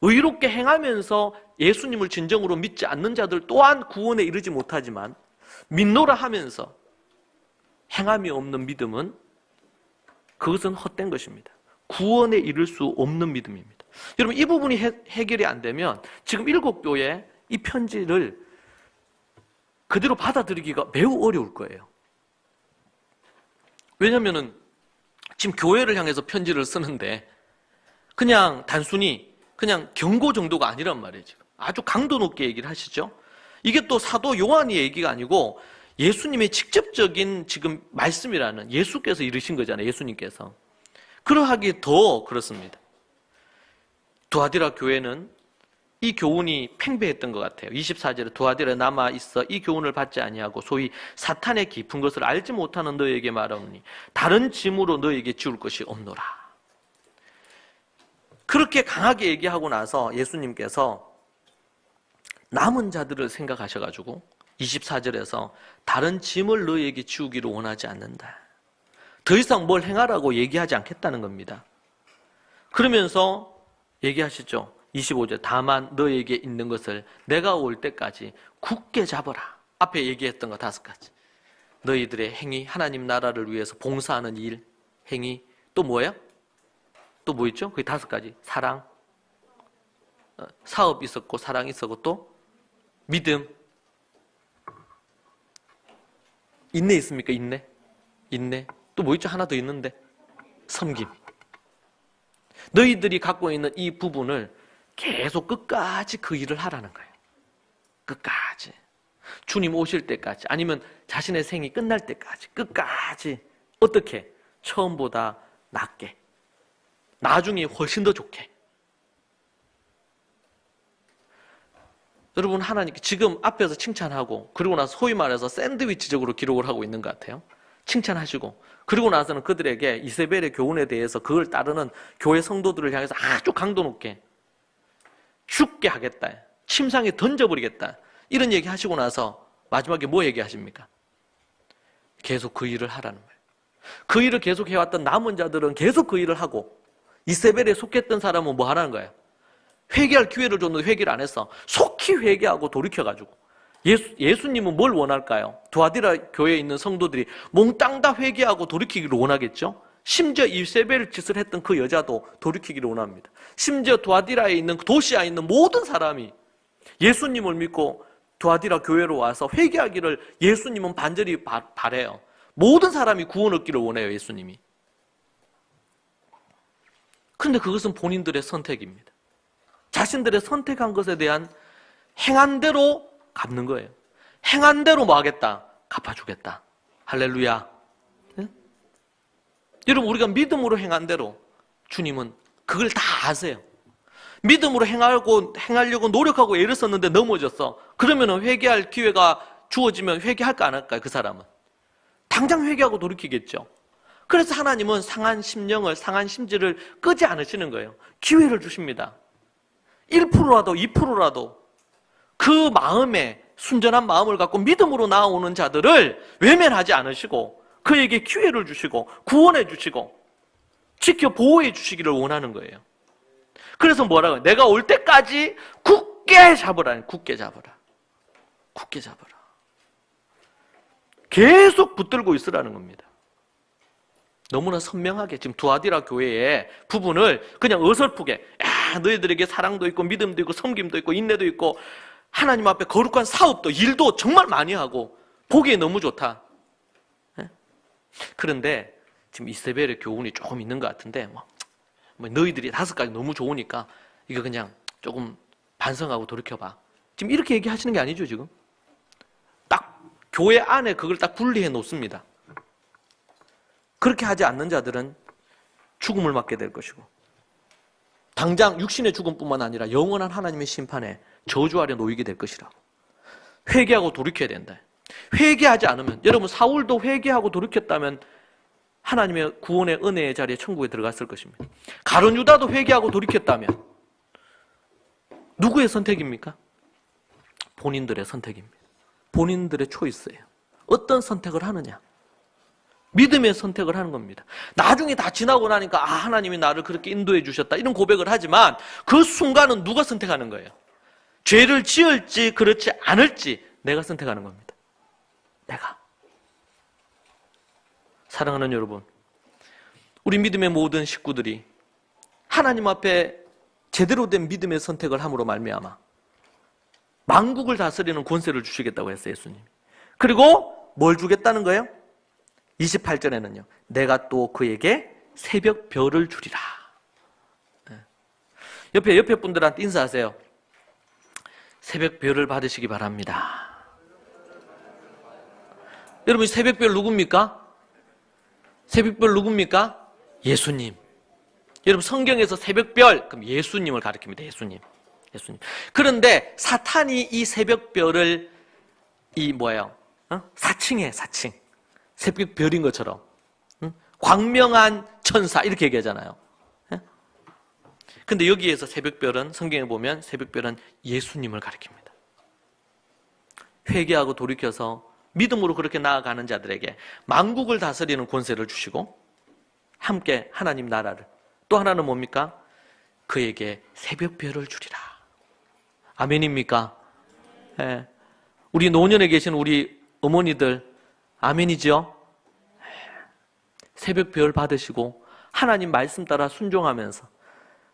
의롭게 행하면서 예수님을 진정으로 믿지 않는 자들 또한 구원에 이르지 못하지만 믿노라 하면서 행함이 없는 믿음은 그것은 헛된 것입니다. 구원에 이를 수 없는 믿음입니다. 여러분 이 부분이 해결이 안 되면 지금 7교회 이 편지를 그대로 받아들이기가 매우 어려울 거예요. 왜냐하면 지금 교회를 향해서 편지를 쓰는데 그냥 단순히 그냥 경고 정도가 아니란 말이에요. 지금 아주 강도 높게 얘기를 하시죠. 이게 또 사도 요한의 얘기가 아니고 예수님의 직접적인 지금 말씀이라는, 예수께서 이르신 거잖아요. 예수님께서. 그러하기에 더 그렇습니다. 두아디라 교회는 이 교훈이 팽배했던 것 같아요. 24절에 두아디라에 남아있어 이 교훈을 받지 아니하고 소위 사탄의 깊은 것을 알지 못하는 너에게 말하오니 다른 짐으로 너에게 지울 것이 없노라. 그렇게 강하게 얘기하고 나서 예수님께서 남은 자들을 생각하셔가지고 24절에서 다른 짐을 너에게 지우기를 원하지 않는다. 더 이상 뭘 행하라고 얘기하지 않겠다는 겁니다. 그러면서 얘기하시죠. 25절 다만 너에게 있는 것을 내가 올 때까지 굳게 잡아라. 앞에 얘기했던 거 5가지. 너희들의 행위, 하나님 나라를 위해서 봉사하는 일, 행위, 또 뭐예요? 또 뭐 있죠? 그게 5가지. 사랑, 사업 있었고 사랑 있었고 또 믿음, 인내 있습니까? 인내. 또 뭐 있죠? 하나 더 있는데 섬김. 너희들이 갖고 있는 이 부분을 계속 끝까지 그 일을 하라는 거예요. 끝까지. 주님 오실 때까지, 아니면 자신의 생이 끝날 때까지 끝까지. 어떻게? 처음보다 낫게, 나중에 훨씬 더 좋게. 여러분 하나님께 지금 앞에서 칭찬하고 그리고 나서 소위 말해서 샌드위치적으로 기록을 하고 있는 것 같아요. 칭찬하시고 그리고 나서는 그들에게 이세벨의 교훈에 대해서 그걸 따르는 교회 성도들을 향해서 아주 강도 높게 죽게 하겠다, 침상에 던져버리겠다, 이런 얘기 하시고 나서 마지막에 뭐 얘기하십니까? 계속 그 일을 하라는 거예요. 그 일을 계속 해왔던 남은 자들은 계속 그 일을 하고, 이세벨에 속했던 사람은 뭐 하라는 거예요? 회개할 기회를 줬는데 회개를 안 했어. 속히 회개하고 돌이켜가지고. 예수님은 뭘 원할까요? 두아디라 교회에 있는 성도들이 몽땅 다 회개하고 돌이키기를 원하겠죠? 심지어 이세벨 짓을 했던 그 여자도 돌이키기를 원합니다. 심지어 두아디라에 있는, 도시에 있는 모든 사람이 예수님을 믿고 두아디라 교회로 와서 회개하기를 예수님은 반절히 바래요. 모든 사람이 구원 얻기를 원해요, 예수님이. 그런데 그것은 본인들의 선택입니다. 자신들의 선택한 것에 대한 행한 대로 갚는 거예요. 행한 대로 뭐 하겠다? 갚아주겠다. 할렐루야. 네? 여러분, 우리가 믿음으로 행한 대로 주님은 그걸 다 아세요. 믿음으로 행하려고 노력하고 애를 썼는데 넘어졌어. 그러면 회개할 기회가 주어지면 회개할까 안 할까요? 그 사람은 당장 회개하고 돌이키겠죠. 그래서 하나님은 상한 심령을, 상한 심지를 끄지 않으시는 거예요. 기회를 주십니다. 1%라도 2%라도 그 마음에, 순전한 마음을 갖고 믿음으로 나아오는 자들을 외면하지 않으시고 그에게 기회를 주시고 구원해 주시고 지켜 보호해 주시기를 원하는 거예요. 그래서 뭐라고요? 내가 올 때까지 굳게 잡으라. 굳게 잡으라. 굳게 잡으라. 계속 붙들고 있으라는 겁니다. 너무나 선명하게 지금 두아디라 교회의 부분을 그냥 어설프게, 야, 너희들에게 사랑도 있고 믿음도 있고 섬김도 있고 인내도 있고 하나님 앞에 거룩한 사업도 일도 정말 많이 하고 보기에 너무 좋다. 그런데 지금 이세벨의 교훈이 조금 있는 것 같은데 뭐 너희들이 5가지 너무 좋으니까 이거 그냥 조금 반성하고 돌이켜봐. 지금 이렇게 얘기하시는 게 아니죠. 지금 딱 교회 안에 그걸 딱 분리해 놓습니다. 그렇게 하지 않는 자들은 죽음을 맞게 될 것이고 당장 육신의 죽음뿐만 아니라 영원한 하나님의 심판에 저주 아래 놓이게 될 것이라고. 회개하고 돌이켜야 된다. 회개하지 않으면, 여러분 사울도 회개하고 돌이켰다면 하나님의 구원의 은혜의 자리에 천국에 들어갔을 것입니다. 가룟 유다도 회개하고 돌이켰다면 누구의 선택입니까? 본인들의 선택입니다. 본인들의 초이스예요. 어떤 선택을 하느냐. 믿음의 선택을 하는 겁니다. 나중에 다 지나고 나니까 하나님이 나를 그렇게 인도해 주셨다 이런 고백을 하지만 그 순간은 누가 선택하는 거예요? 죄를 지을지 그렇지 않을지 내가 선택하는 겁니다. 내가. 사랑하는 여러분, 우리 믿음의 모든 식구들이 하나님 앞에 제대로 된 믿음의 선택을 함으로 말미암아 만국을 다스리는 권세를 주시겠다고 했어요, 예수님. 그리고 뭘 주겠다는 거예요? 28절에는요. 내가 또 그에게 새벽 별을 주리라. 옆에 분들한테 인사하세요. 새벽 별을 받으시기 바랍니다. 여러분 새벽 별 누굽니까? 새벽 별 누굽니까? 예수님. 여러분 성경에서 새벽 별 그럼 예수님을 가리킵니다. 예수님. 그런데 사탄이 이 새벽 별을 사칭해. 새벽 별인 것처럼 광명한 천사 이렇게 얘기하잖아요. 근데 여기에서 새벽별은 성경에 보면 새벽별은 예수님을 가리킵니다. 회개하고 돌이켜서 믿음으로 그렇게 나아가는 자들에게 만국을 다스리는 권세를 주시고 함께 하나님 나라를, 또 하나는 뭡니까? 그에게 새벽별을 주리라. 아멘입니까? 네. 우리 노년에 계신 우리 어머니들 아멘이죠? 새벽별 받으시고 하나님 말씀 따라 순종하면서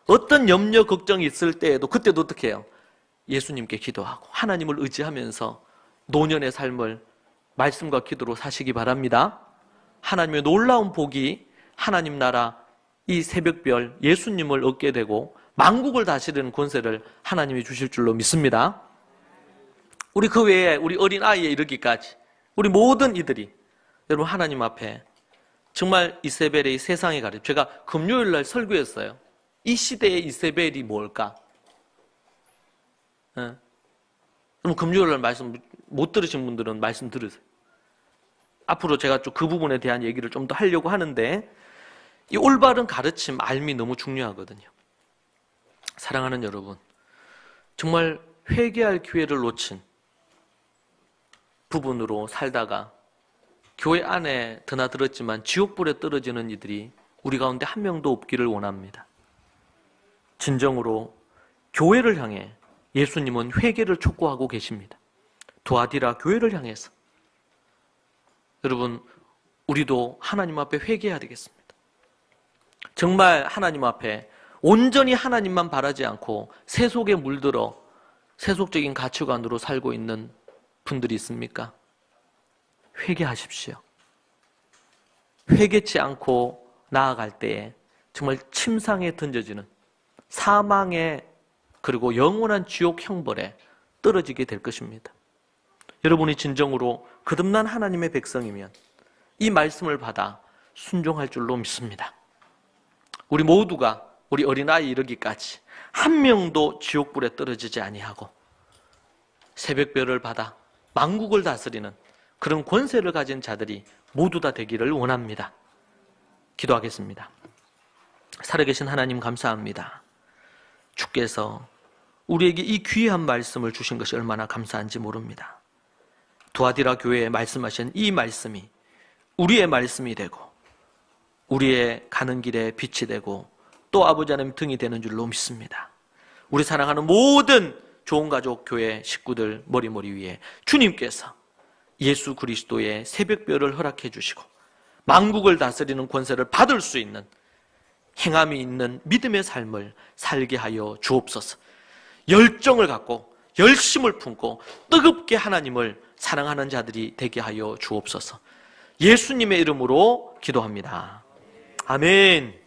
어떤 염려 걱정이 있을 때에도 그때도 어떻게 해요? 예수님께 기도하고 하나님을 의지하면서 노년의 삶을 말씀과 기도로 사시기 바랍니다. 하나님의 놀라운 복이 하나님 나라 이 새벽별 예수님을 얻게 되고 만국을 다스리는 권세를 하나님이 주실 줄로 믿습니다. 우리 그 외에 우리 어린 아이에 이르기까지 우리 모든 이들이 여러분 하나님 앞에 정말 이세벨의 이 세상의 가르침, 제가 금요일 날 설교했어요. 이 시대의 이세벨이 뭘까? 그럼 금요일 날 말씀 못 들으신 분들은 말씀 들으세요. 앞으로 제가 좀 그 부분에 대한 얘기를 좀 더 하려고 하는데 이 올바른 가르침, 알미 너무 중요하거든요. 사랑하는 여러분, 정말 회개할 기회를 놓친 부분으로 살다가 교회 안에 드나들었지만 지옥불에 떨어지는 이들이 우리 가운데 한 명도 없기를 원합니다. 진정으로 교회를 향해 예수님은 회개를 촉구하고 계십니다. 두아디라 교회를 향해서. 여러분, 우리도 하나님 앞에 회개해야 되겠습니다. 정말 하나님 앞에 온전히 하나님만 바라지 않고 세속에 물들어 세속적인 가치관으로 살고 있는 분들이 있습니까? 회개하십시오. 회개치 않고 나아갈 때에 정말 침상에 던져지는 사망의 그리고 영원한 지옥 형벌에 떨어지게 될 것입니다. 여러분이 진정으로 거듭난 하나님의 백성이면 이 말씀을 받아 순종할 줄로 믿습니다. 우리 모두가 우리 어린아이 이르기까지 한 명도 지옥불에 떨어지지 아니하고 새벽별을 받아 만국을 다스리는 그런 권세를 가진 자들이 모두 다 되기를 원합니다. 기도하겠습니다. 살아계신 하나님 감사합니다. 주께서 우리에게 이 귀한 말씀을 주신 것이 얼마나 감사한지 모릅니다. 두아디라 교회에 말씀하신 이 말씀이 우리의 말씀이 되고 우리의 가는 길에 빛이 되고 또 아버지 하나님 등이 되는 줄로 믿습니다. 우리 사랑하는 모든 좋은 가족 교회 식구들 머리 위에 주님께서 예수 그리스도의 새벽별을 허락해 주시고 만국을 다스리는 권세를 받을 수 있는 행함이 있는 믿음의 삶을 살게 하여 주옵소서. 열정을 갖고 열심을 품고 뜨겁게 하나님을 사랑하는 자들이 되게 하여 주옵소서. 예수님의 이름으로 기도합니다. 아멘.